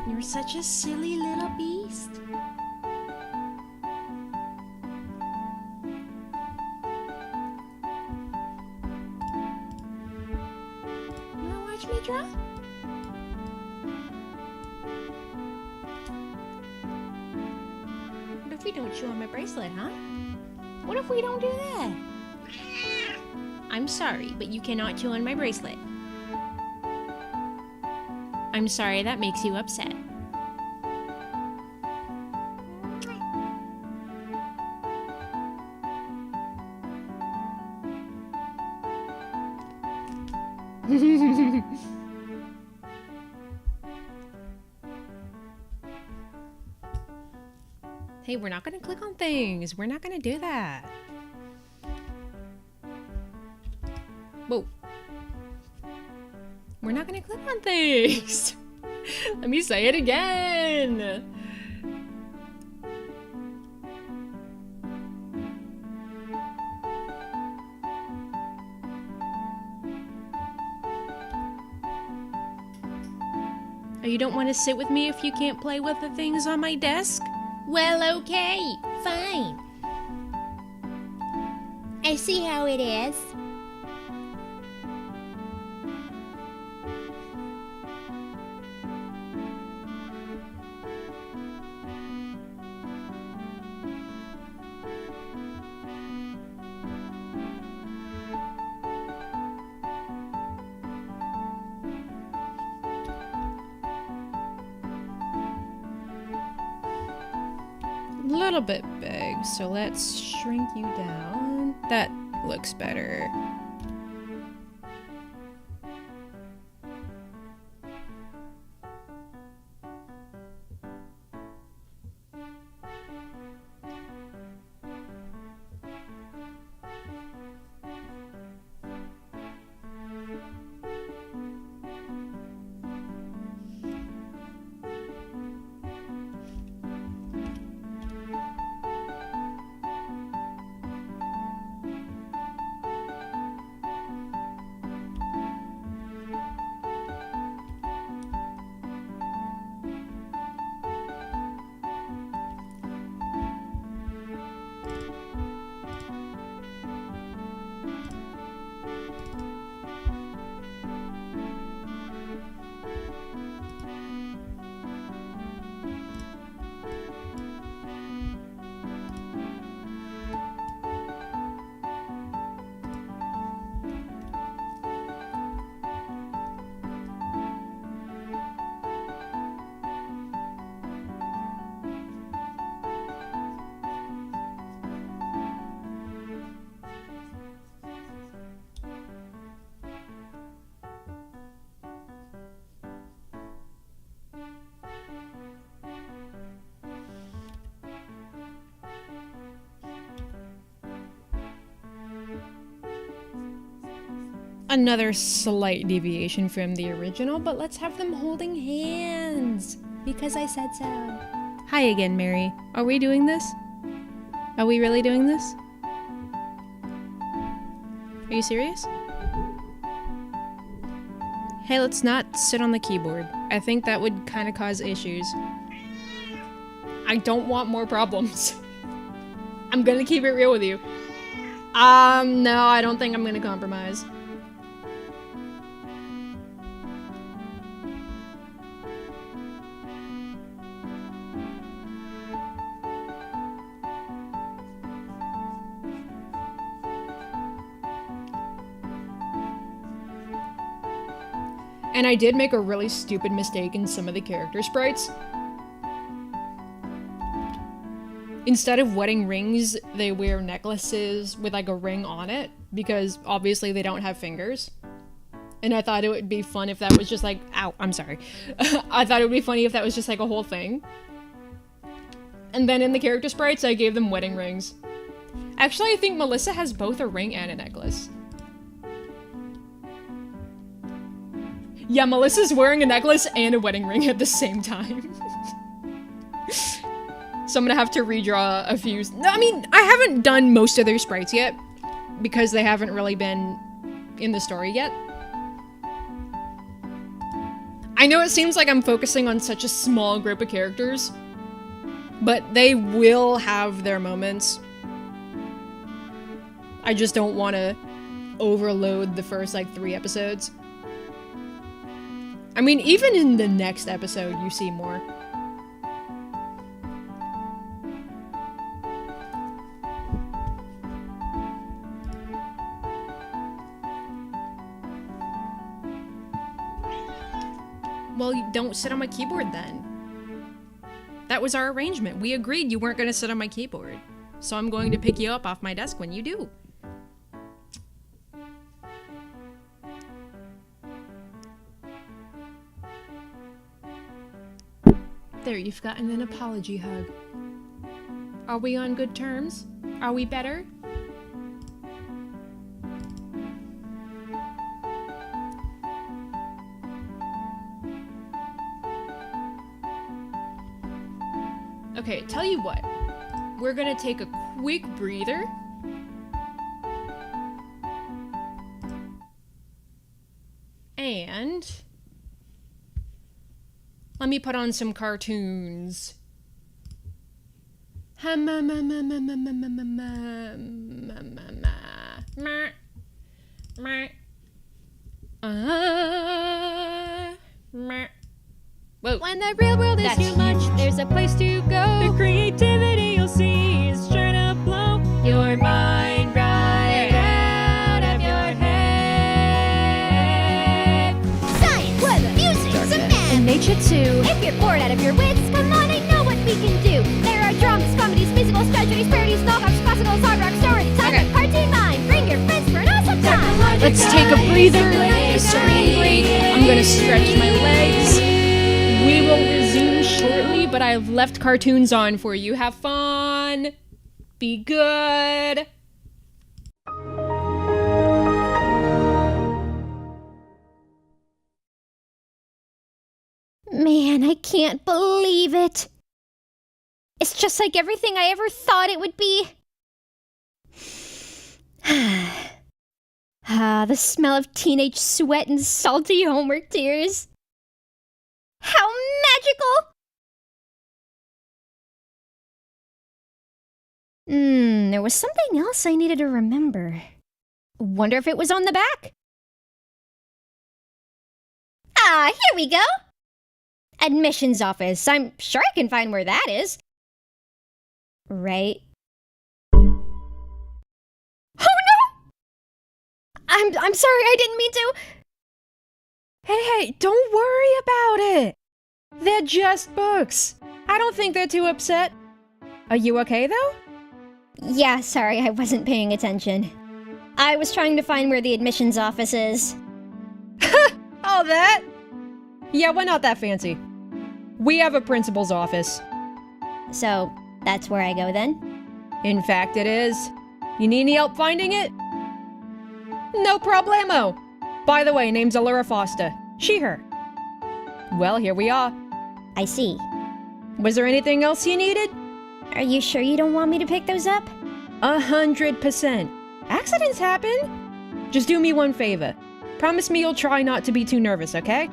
You're such a silly little beast. You wanna watch me draw? What if we don't chew on my bracelet, huh? What if we don't do that? I'm sorry, but you cannot chew on my bracelet. I'm sorry that makes you upset. Hey, we're not gonna click on things. We're not gonna do that. Whoa. We're not gonna click on things. Let me say it again. Oh, you don't want to sit with me if you can't play with the things on my desk? Well, okay, fine. I see how it is. A little bit big, so let's shrink you down. That looks better. Another slight deviation from the original, but let's have them holding hands, because I said so. Hi again, Mary. Are we doing this? Are we really doing this? Are you serious? Hey, let's not sit on the keyboard. I think that would kind of cause issues. I don't want more problems. I'm gonna keep it real with you. No, I don't think I'm gonna compromise. And I did make a really stupid mistake in some of the character sprites. Instead of wedding rings, they wear necklaces with like a ring on it, because obviously they don't have fingers. And I thought it would be fun if that was just like, ow, I'm sorry. I thought it would be funny if that was just like a whole thing. And then in the character sprites, I gave them wedding rings. Actually, I think Melissa has both a ring and a necklace. Yeah, Melissa's wearing a necklace and a wedding ring at the same time. So I'm gonna have to redraw a few. I mean, I haven't done most of their sprites yet, because they haven't really been in the story yet. I know it seems like I'm focusing on such a small group of characters, but they will have their moments. I just don't want to overload the first, like, 3 episodes. I mean, even in the next episode, you see more. Well, you don't sit on my keyboard then. That was our arrangement. We agreed you weren't going to sit on my keyboard. So I'm going to pick you up off my desk when you do. There, you've gotten an apology hug. Are we on good terms? Are we better? Okay, tell you what. We're gonna take a quick breather. And let me put on some cartoons. Whoa. When the real world is too much, there's a place to go. The creativity you'll see is sure to blow Your mind right out of your head. Science, weather, music, some math, and nature too. If you're bored out of your wits, come on, I know what we can do. There are drums, comedies, musicals, tragedies, parodies, knockoffs, classicals, hard rock, stories, time, Okay. cartoon mind. Bring your friends for an awesome time. Let's take a breather, a screen break. I'm gonna stretch my legs. We will resume shortly, but I've left cartoons on for you. Have fun. Be good. Man, I can't believe it. It's just like everything I ever thought it would be. The smell of teenage sweat and salty homework tears. How magical! There was something else I needed to remember. Wonder if it was on the back? Here we go! Admissions office. I'm sure I can find where that is. Right? Oh no! I'm sorry, I didn't mean to. Hey, don't worry about it. They're just books. I don't think they're too upset. Are you okay, though? Yeah, sorry, I wasn't paying attention. I was trying to find where the admissions office is. All that? Yeah, we're not that fancy. We have a principal's office. So, that's where I go then? In fact, it is. You need any help finding it? No problemo. By the way, name's Allura Foster. She, her. Well, here we are. I see. Was there anything else you needed? Are you sure you don't want me to pick those up? 100%. Accidents happen. Just do me one favor. Promise me you'll try not to be too nervous, okay?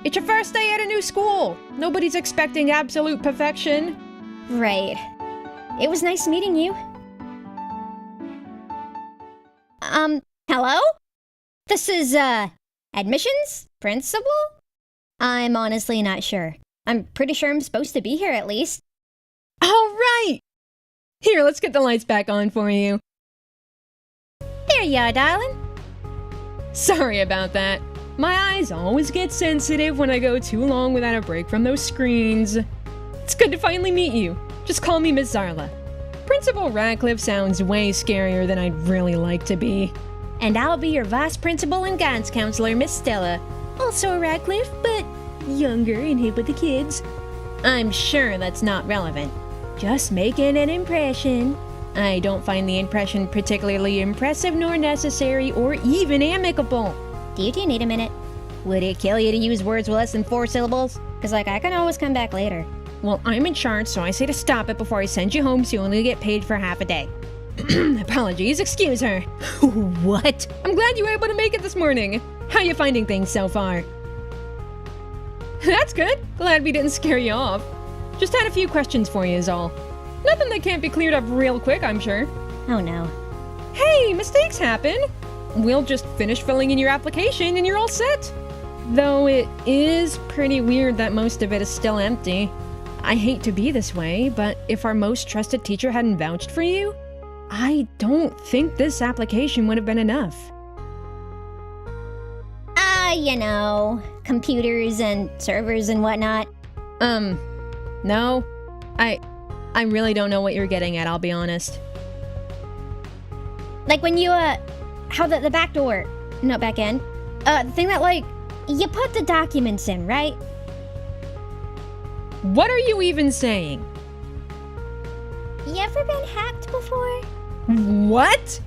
It's your first day at a new school. Nobody's expecting absolute perfection. Right. It was nice meeting you. Hello? This is, admissions? Principal? I'm honestly not sure. I'm pretty sure I'm supposed to be here at least. All right. Here, let's get the lights back on for you. There you are, darling. Sorry about that. My eyes always get sensitive when I go too long without a break from those screens. It's good to finally meet you. Just call me Miss Zarla. Principal Radcliffe sounds way scarier than I'd really like to be. And I'll be your vice principal and guidance counselor, Miss Stella. Also a Radcliffe, but younger and hip with the kids. I'm sure that's not relevant. Just making an impression. I don't find the impression particularly impressive nor necessary or even amicable. Do you need a minute? Would it kill you to use words with less than 4 syllables? Cause I can always come back later. Well, I'm in charge, so I say to stop it before I send you home so you only get paid for half a day. Apologies, excuse her. What? I'm glad you were able to make it this morning. How you finding things so far? That's good. Glad we didn't scare you off. Just had a few questions for you is all. Nothing that can't be cleared up real quick, I'm sure. Oh no. Hey, mistakes happen. We'll just finish filling in your application and you're all set. Though it is pretty weird that most of it is still empty. I hate to be this way, but if our most trusted teacher hadn't vouched for you, I don't think this application would have been enough. you know, computers and servers and whatnot. No. I really don't know what you're getting at, I'll be honest. Like when you, how the back door, no, back end, the thing that, like, you put the documents in, right? What are you even saying? You ever been hacked before? What?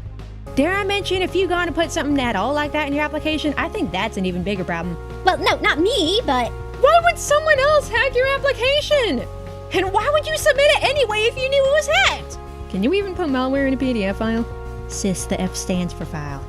Dare I mention if you gonna put something at all like that in your application, I think that's an even bigger problem. Well, no, not me, but... Why would someone else hack your application? And why would you submit it anyway if you knew it was hacked? Can you even put malware in a PDF file? Sis, the F stands for file.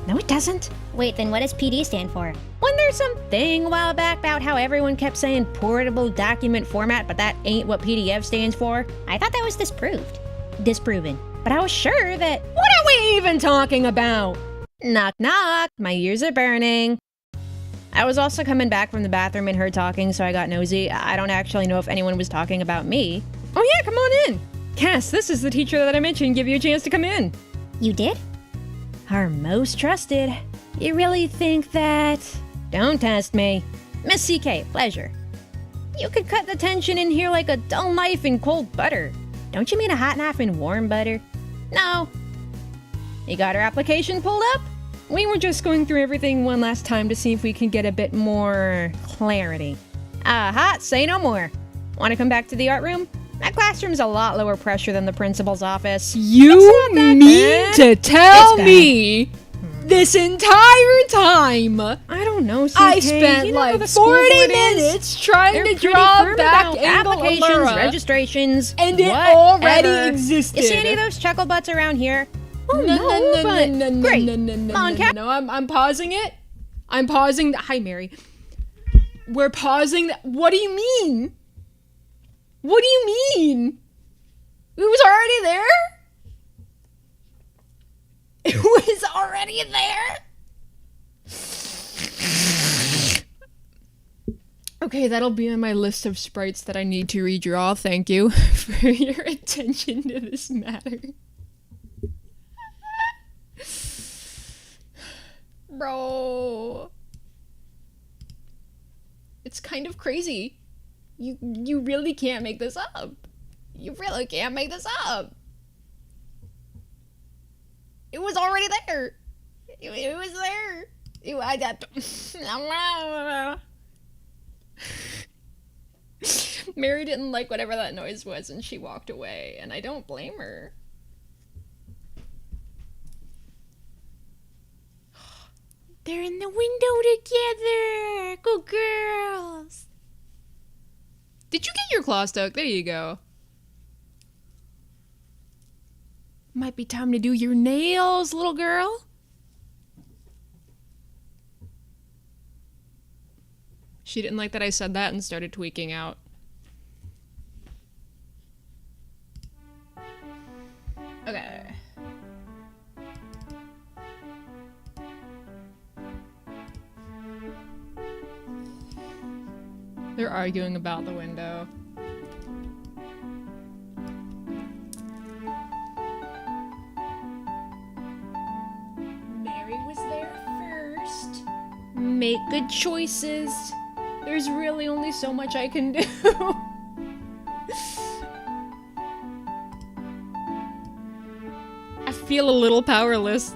No, it doesn't. Wait, then what does PD stand for? Wasn't there some thing a while back about how everyone kept saying portable document format, but that ain't what PDF stands for? I thought that was disproven. But I was sure that... What are we even talking about? Knock knock, my ears are burning. I was also coming back from the bathroom and heard talking, so I got nosy. I don't actually know if anyone was talking about me. Oh yeah, come on in. Cass, this is the teacher that I mentioned give you a chance to come in. You did? Our most trusted. You really think that... Don't test me. Miss CK, pleasure. You could cut the tension in here like a dull knife in cold butter. Don't you mean a hot knife in warm butter? No. You got our application pulled up? We were just going through everything one last time to see if we can get a bit more clarity. Aha, say no more. Want to come back to the art room? That classroom's a lot lower pressure than the principal's office. You mean to tell It's me this entire time I don't know, CK. I spent You know how like the school 40 board is? minutes trying They're to pretty draw firm back about angle applications, Allura, registrations, and it whatever. already existed. You see any of those chuckle butts around here? Oh, No, Great. no, Come on, Cap. no. I'm pausing it. I'm pausing. Hi, Mary. We're pausing. What do you mean? What do you mean? It was already there? It was already there? Okay, that'll be on my list of sprites that I need to redraw. Thank you for your attention to this matter. Bro. It's kind of crazy. You really can't make this up. You really can't make this up. It was already there. It was there. Mary didn't like whatever that noise was and she walked away, and I don't blame her. They're in the window together. Good girls. Did you get your claw stuck? There you go. Might be time to do your nails, little girl. She didn't like that I said that and started tweaking out. Okay. They're arguing about the window. Mary was there first. Make good choices. There's really only so much I can do. I feel a little powerless.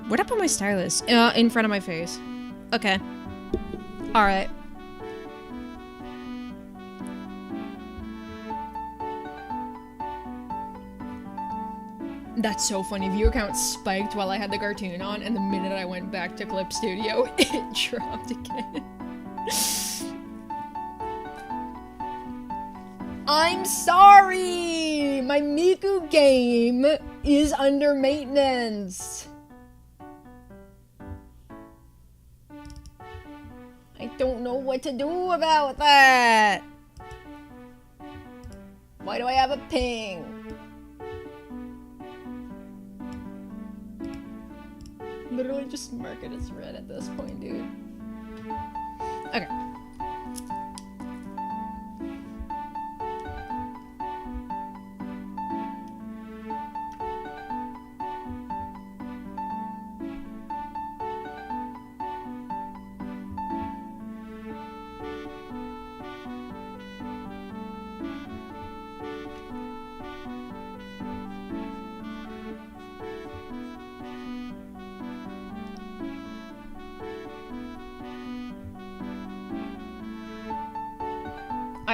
Where'd I put my stylus? In front of my face. Okay. Alright. That's so funny. View count spiked while I had the cartoon on, and the minute I went back to Clip Studio, it dropped again. I'm sorry! My Miku game is under maintenance. I don't know what to do about that. Why do I have a ping? Literally just mark it as red at this point, dude. Okay.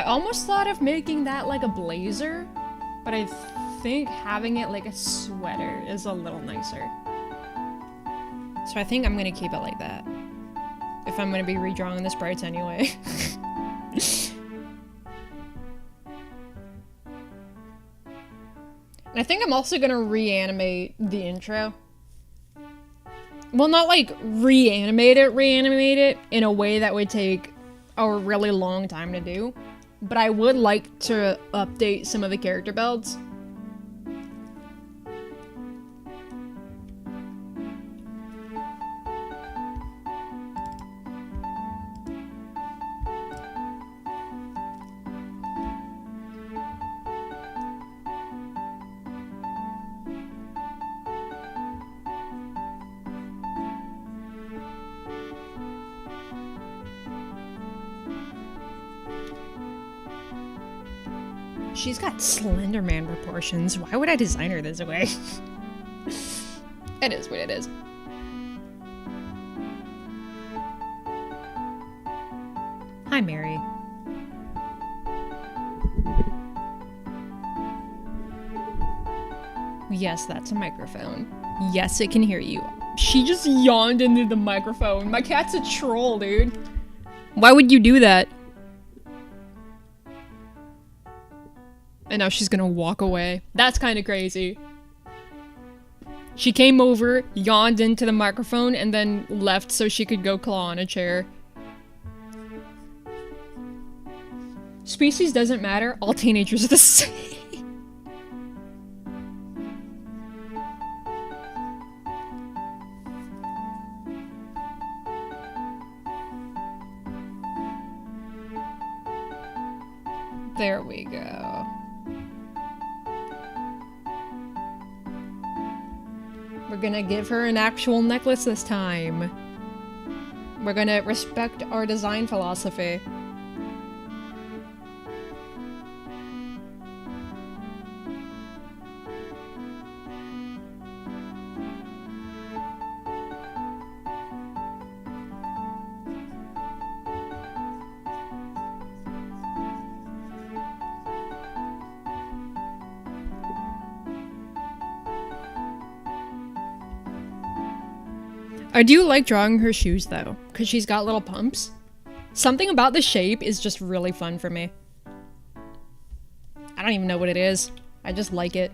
almost thought of making that like a blazer, but I think having it like a sweater is a little nicer. So I think I'm gonna keep it like that. If I'm gonna be redrawing the sprites anyway. I think I'm also gonna reanimate the intro. Well, not like reanimate it in a way that would take a really long time to do. But I would like to update some of the character builds. She's got Slenderman proportions. Why would I design her this way? It is what it is. Hi, Mary. Yes, that's a microphone. Yes, it can hear you. She just yawned into the microphone. My cat's a troll, dude. Why would you do that? And now she's gonna walk away. That's kind of crazy. She came over, yawned into the microphone, and then left so she could go claw on a chair. Species doesn't matter. All teenagers are the same. There we go. We're gonna give her an actual necklace this time. We're gonna respect our design philosophy. I do like drawing her shoes though, because she's got little pumps. Something about the shape is just really fun for me. I don't even know what it is. I just like it.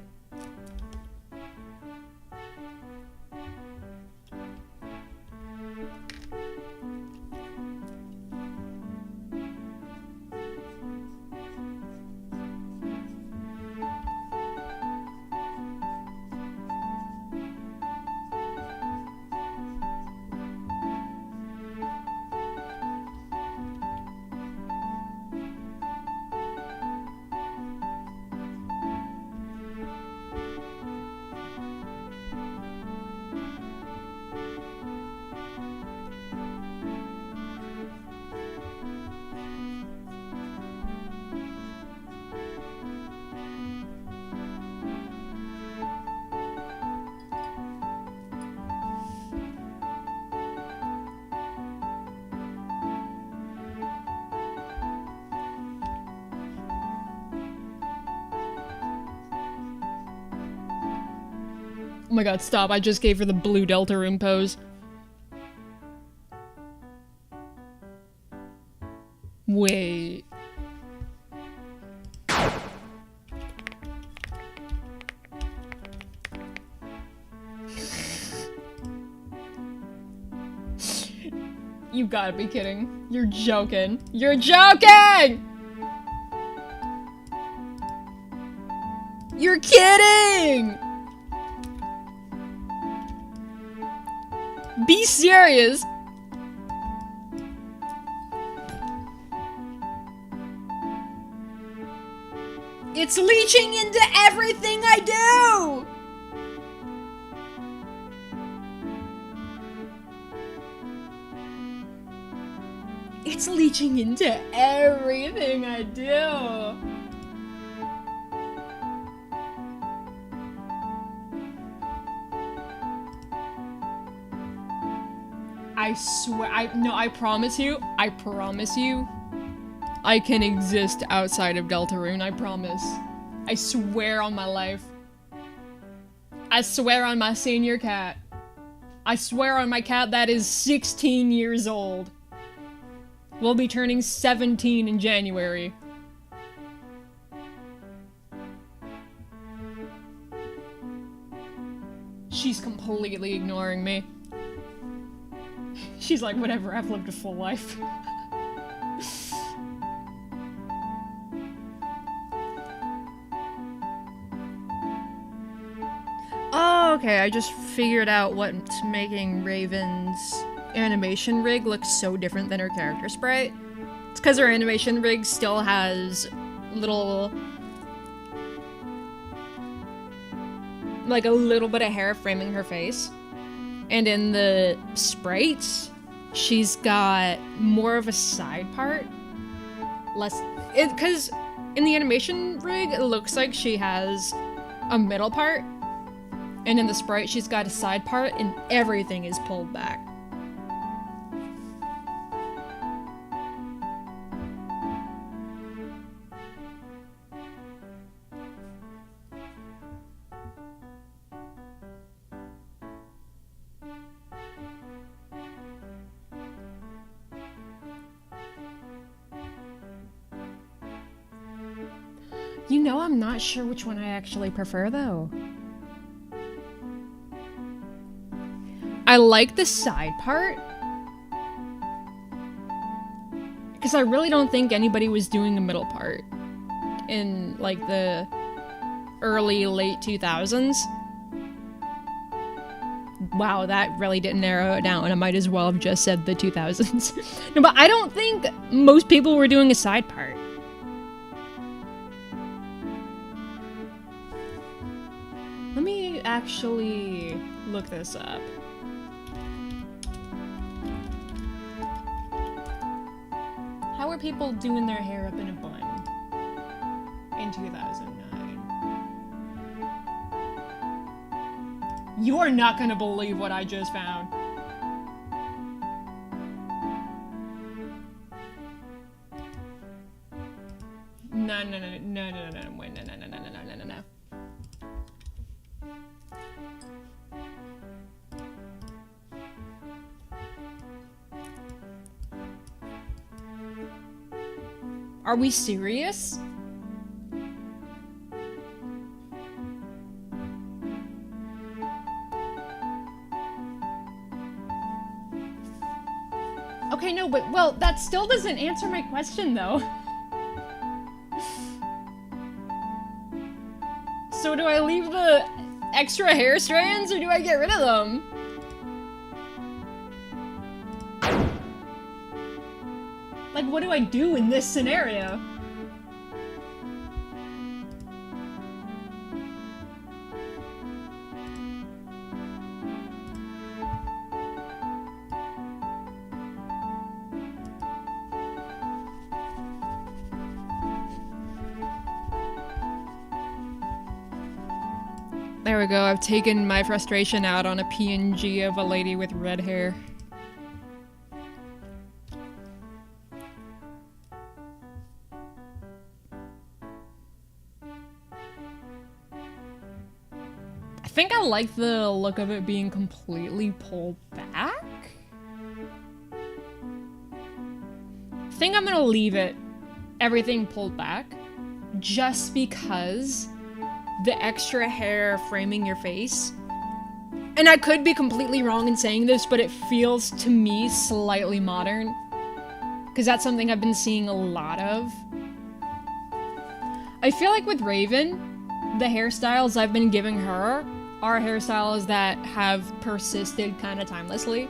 Oh my god, stop. I just gave her the blue Deltarune pose. Wait. You gotta be kidding. You're joking. You're joking! You're kidding! Be serious! It's leaching into everything I do! It's leaching into everything I do! I swear, I promise you, I can exist outside of Deltarune, I promise. I swear on my life. I swear on my senior cat. I swear on my cat that is 16 years old. Will be turning 17 in January. She's completely ignoring me. She's like, whatever, I've lived a full life. Oh, okay, I just figured out what's making Raven's animation rig look so different than her character sprite. It's because her animation rig still has little... like a little bit of hair framing her face. And in the sprites, she's got more of a side part. Because in the animation rig, it looks like she has a middle part. And in the sprite, she's got a side part and everything is pulled back. You know, I'm not sure which one I actually prefer, though. I like the side part. Because I really don't think anybody was doing a middle part in, like, the early, late 2000s. Wow, that really didn't narrow it down. I might as well have just said the 2000s. No, but I don't think most people were doing a side part. Let me actually look this up. How were people doing their hair up in a bun in 2009? You are not gonna believe what I just found. No, wait, no. Are we serious? Okay, no, but, well, that still doesn't answer my question, though. So do I leave the extra hair strands, or do I get rid of them? Like, what do I do in this scenario? There we go, I've taken my frustration out on a PNG of a lady with red hair. I think I like the look of it being completely pulled back. I think I'm gonna leave it, everything pulled back, just because the extra hair framing your face, and I could be completely wrong in saying this, but it feels to me slightly modern, because that's something I've been seeing a lot of. I feel like with Raven, the hairstyles I've been giving her are hairstyles that have persisted kind of timelessly.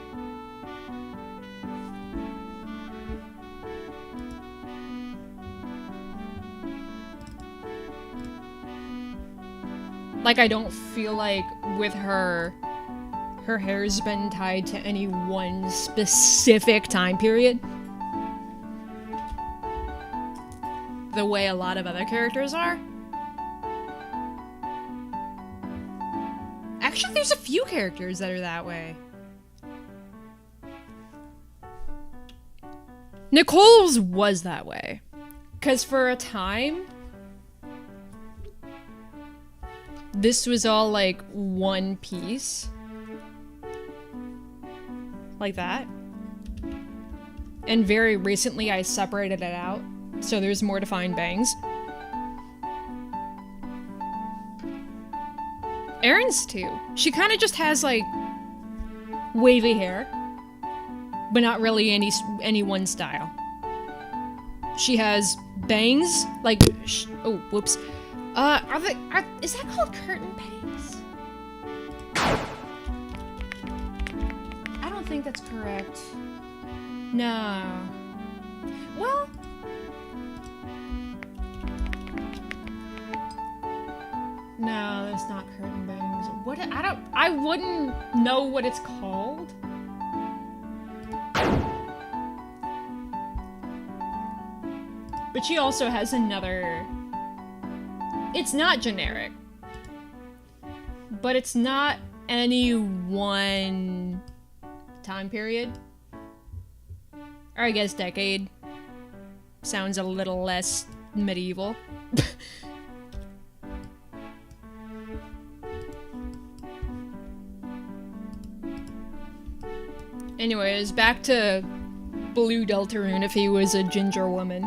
Like, I don't feel like with her hair's been tied to any one specific time period, the way a lot of other characters are. Actually, there's a few characters that are that way. Nicole's was that way. Because for a time, this was all like one piece. Like that. And very recently I separated it out, so there's more defined bangs. Erin's too. She kind of just has like wavy hair, but not really any one style. She has bangs, like oh whoops. Is that called curtain bangs? I don't think that's correct. No. Well, no, that's not curtain bangs. What? I wouldn't know what it's called. But she also has another. It's not generic, but it's not any one time period. Or I guess decade. Sounds a little less medieval. Anyways, back to Blue Deltarune if he was a ginger woman.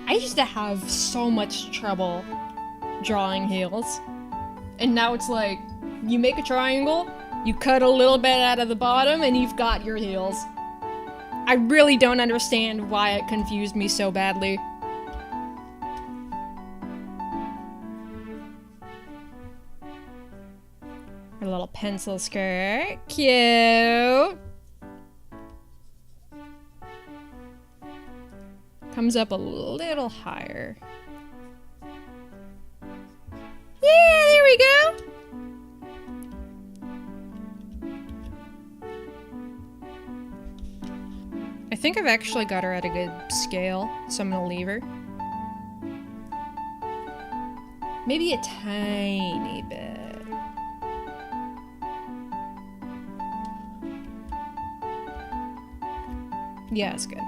I used to have so much trouble drawing heels. And now it's like, you make a triangle, you cut a little bit out of the bottom, and you've got your heels. I really don't understand why it confused me so badly. Her little pencil skirt. Cute! Comes up a little higher. Yeah, there we go! I think I've actually got her at a good scale, so I'm gonna leave her. Maybe a tiny bit. Yeah, it's good.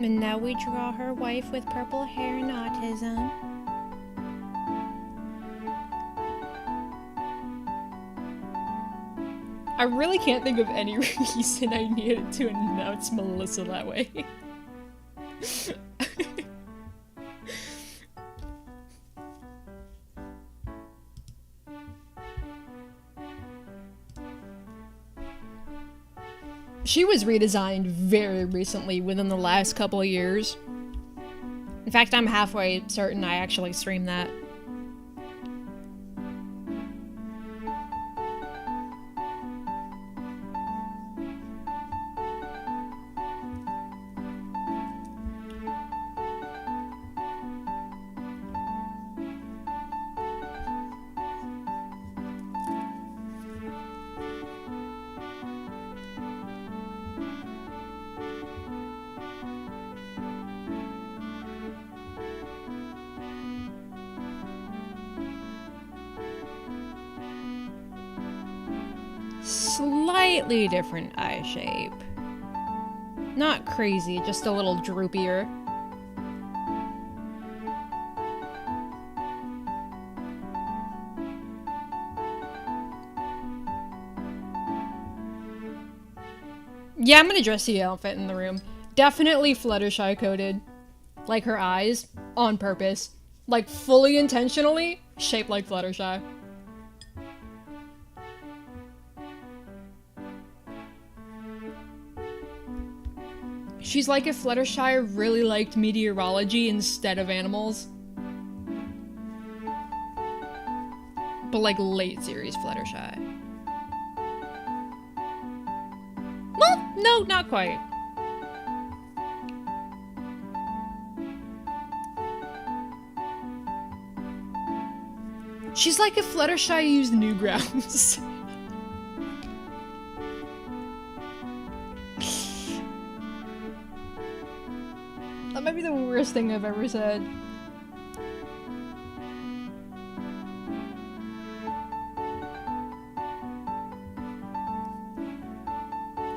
And now we draw her wife with purple hair and autism. I really can't think of any reason I needed to announce Melissa that way. She was redesigned very recently, within the last couple of years. In fact, I'm halfway certain I actually streamed that. Slightly different eye shape. Not crazy, just a little droopier. Yeah, I'm gonna dress the outfit in the room. Definitely Fluttershy coded. Like her eyes, on purpose. Like fully intentionally, shaped like Fluttershy. She's like if Fluttershy really liked meteorology instead of animals. But like late series Fluttershy. Well, no, not quite. She's like if Fluttershy used Newgrounds. That might be the worst thing I've ever said.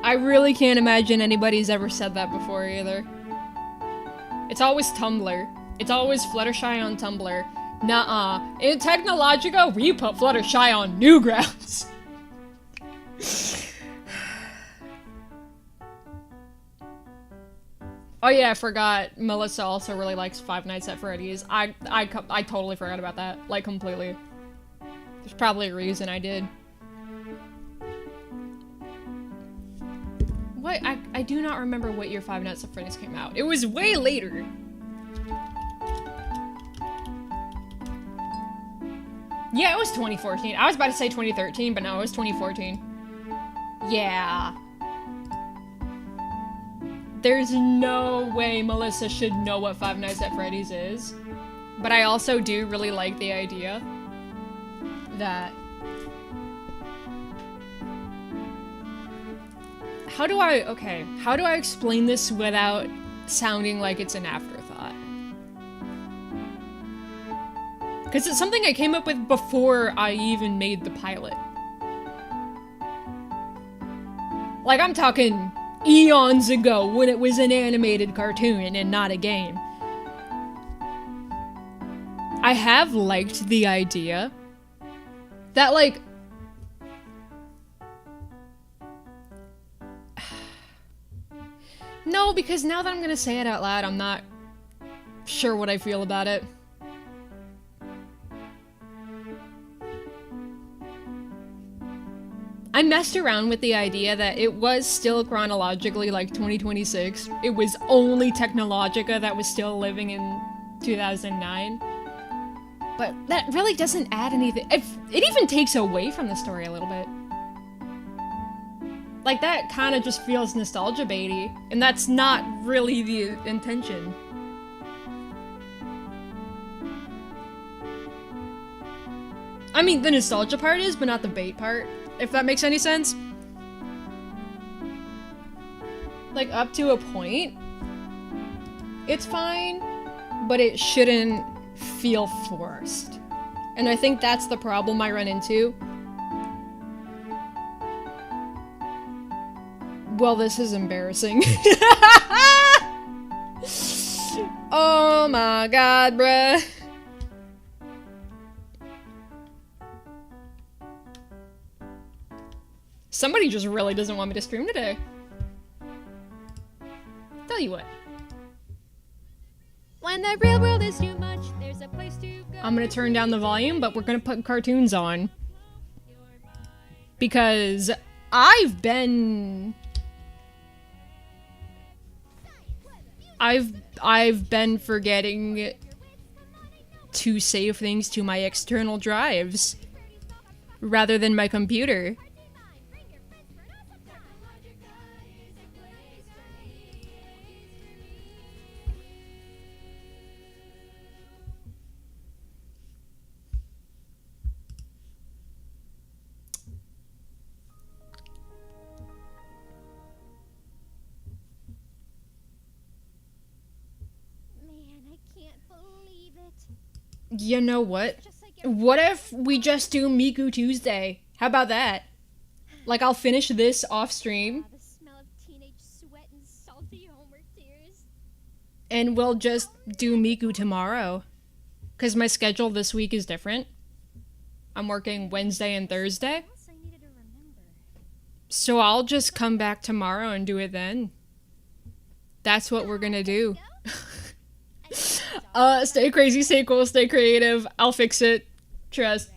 I really can't imagine anybody's ever said that before either. It's always Tumblr. It's always Fluttershy on Tumblr. Nuh-uh. In Technilogica, we put Fluttershy on Newgrounds. Oh yeah, I forgot. Melissa also really likes Five Nights at Freddy's. I totally forgot about that. Like, completely. There's probably a reason I did. What? I do not remember what year Five Nights at Freddy's came out. It was way later. Yeah, it was 2014. I was about to say 2013, but no, it was 2014. Yeah. There's no way Melissa should know what Five Nights at Freddy's is. But I also do really like the idea that... How do I explain this without sounding like it's an afterthought? Because it's something I came up with before I even made the pilot. Like, I'm talking eons ago when it was an animated cartoon and not a game. I have liked the idea that, like, no, because now that I'm gonna say it out loud, I'm not sure what I feel about it. I messed around with the idea that it was still chronologically like 2026. It was only Technologica that was still living in 2009. But that really doesn't add anything. It even takes away from the story a little bit. Like, that kind of just feels nostalgia baity, and that's not really the intention. I mean, the nostalgia part is, but not the bait part, if that makes any sense. Like, up to a point, it's fine, but it shouldn't feel forced. And I think that's the problem I run into. Well, this is embarrassing. Oh my god, bruh. Somebody just really doesn't want me to stream today. Tell you what. When the real world is too much, there's a place to go. I'm gonna turn down the volume, but we're gonna put cartoons on. Because I've been forgetting to save things to my external drives rather than my computer. You know what? What if we just do Miku Tuesday? How about that? Like, I'll finish this off stream. The smell of teenage sweat and salty homework tears. And we'll just do Miku tomorrow. Because my schedule this week is different. I'm working Wednesday and Thursday. So I'll just come back tomorrow and do it then. That's what we're gonna do. Stay crazy, stay cool, stay creative. I'll fix it. Trust.